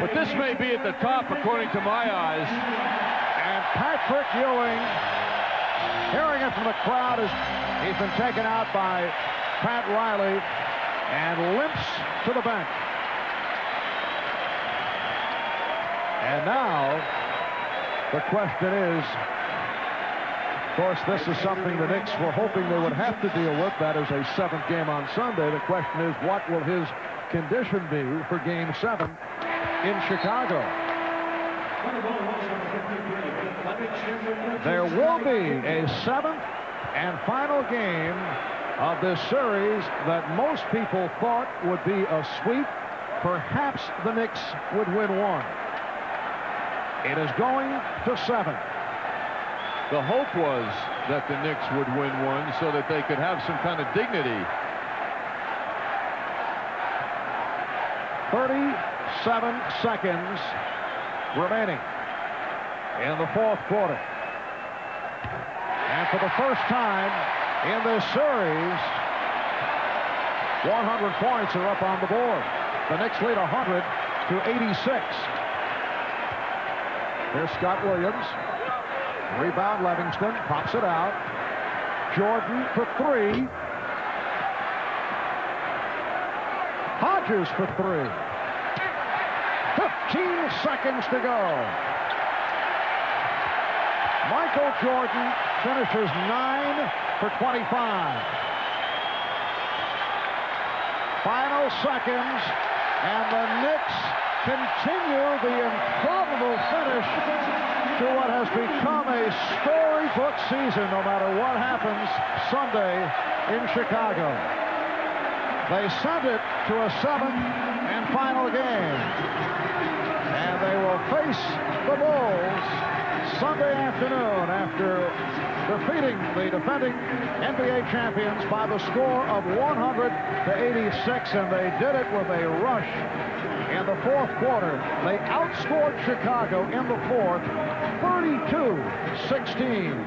Speaker 2: But this may be at the top, according to my eyes.
Speaker 1: And Patrick Ewing, hearing it from the crowd, as he's been taken out by Pat Riley and limps to the bench. And now the question is, of course, this is something the Knicks were hoping they would have to deal with. That is a seventh game on Sunday. The question is, what will his condition be for Game 7 in Chicago? There will be a seventh and final game of this series that most people thought would be a sweep. Perhaps the Knicks would win one. It is going to 7.
Speaker 2: The hope was that the Knicks would win one so that they could have some kind of dignity.
Speaker 1: 37 seconds remaining in the fourth quarter. And for the first time in this series, 100 points are up on the board. The Knicks lead 100 to 86. Here's Scott Williams. Rebound, Livingston pops it out. Jordan for three. Hodges for three. 15 seconds to go. Michael Jordan finishes 9 for 25. Final seconds, and the Knicks continue the improbable finish to what has become a storybook season, no matter what happens Sunday in Chicago. They sent it to a seventh and final game. And they will face the Bulls Sunday afternoon after defeating the defending NBA champions by the score of 100 to 86, and they did it with a rush in the fourth quarter. They outscored Chicago in the fourth 32-16.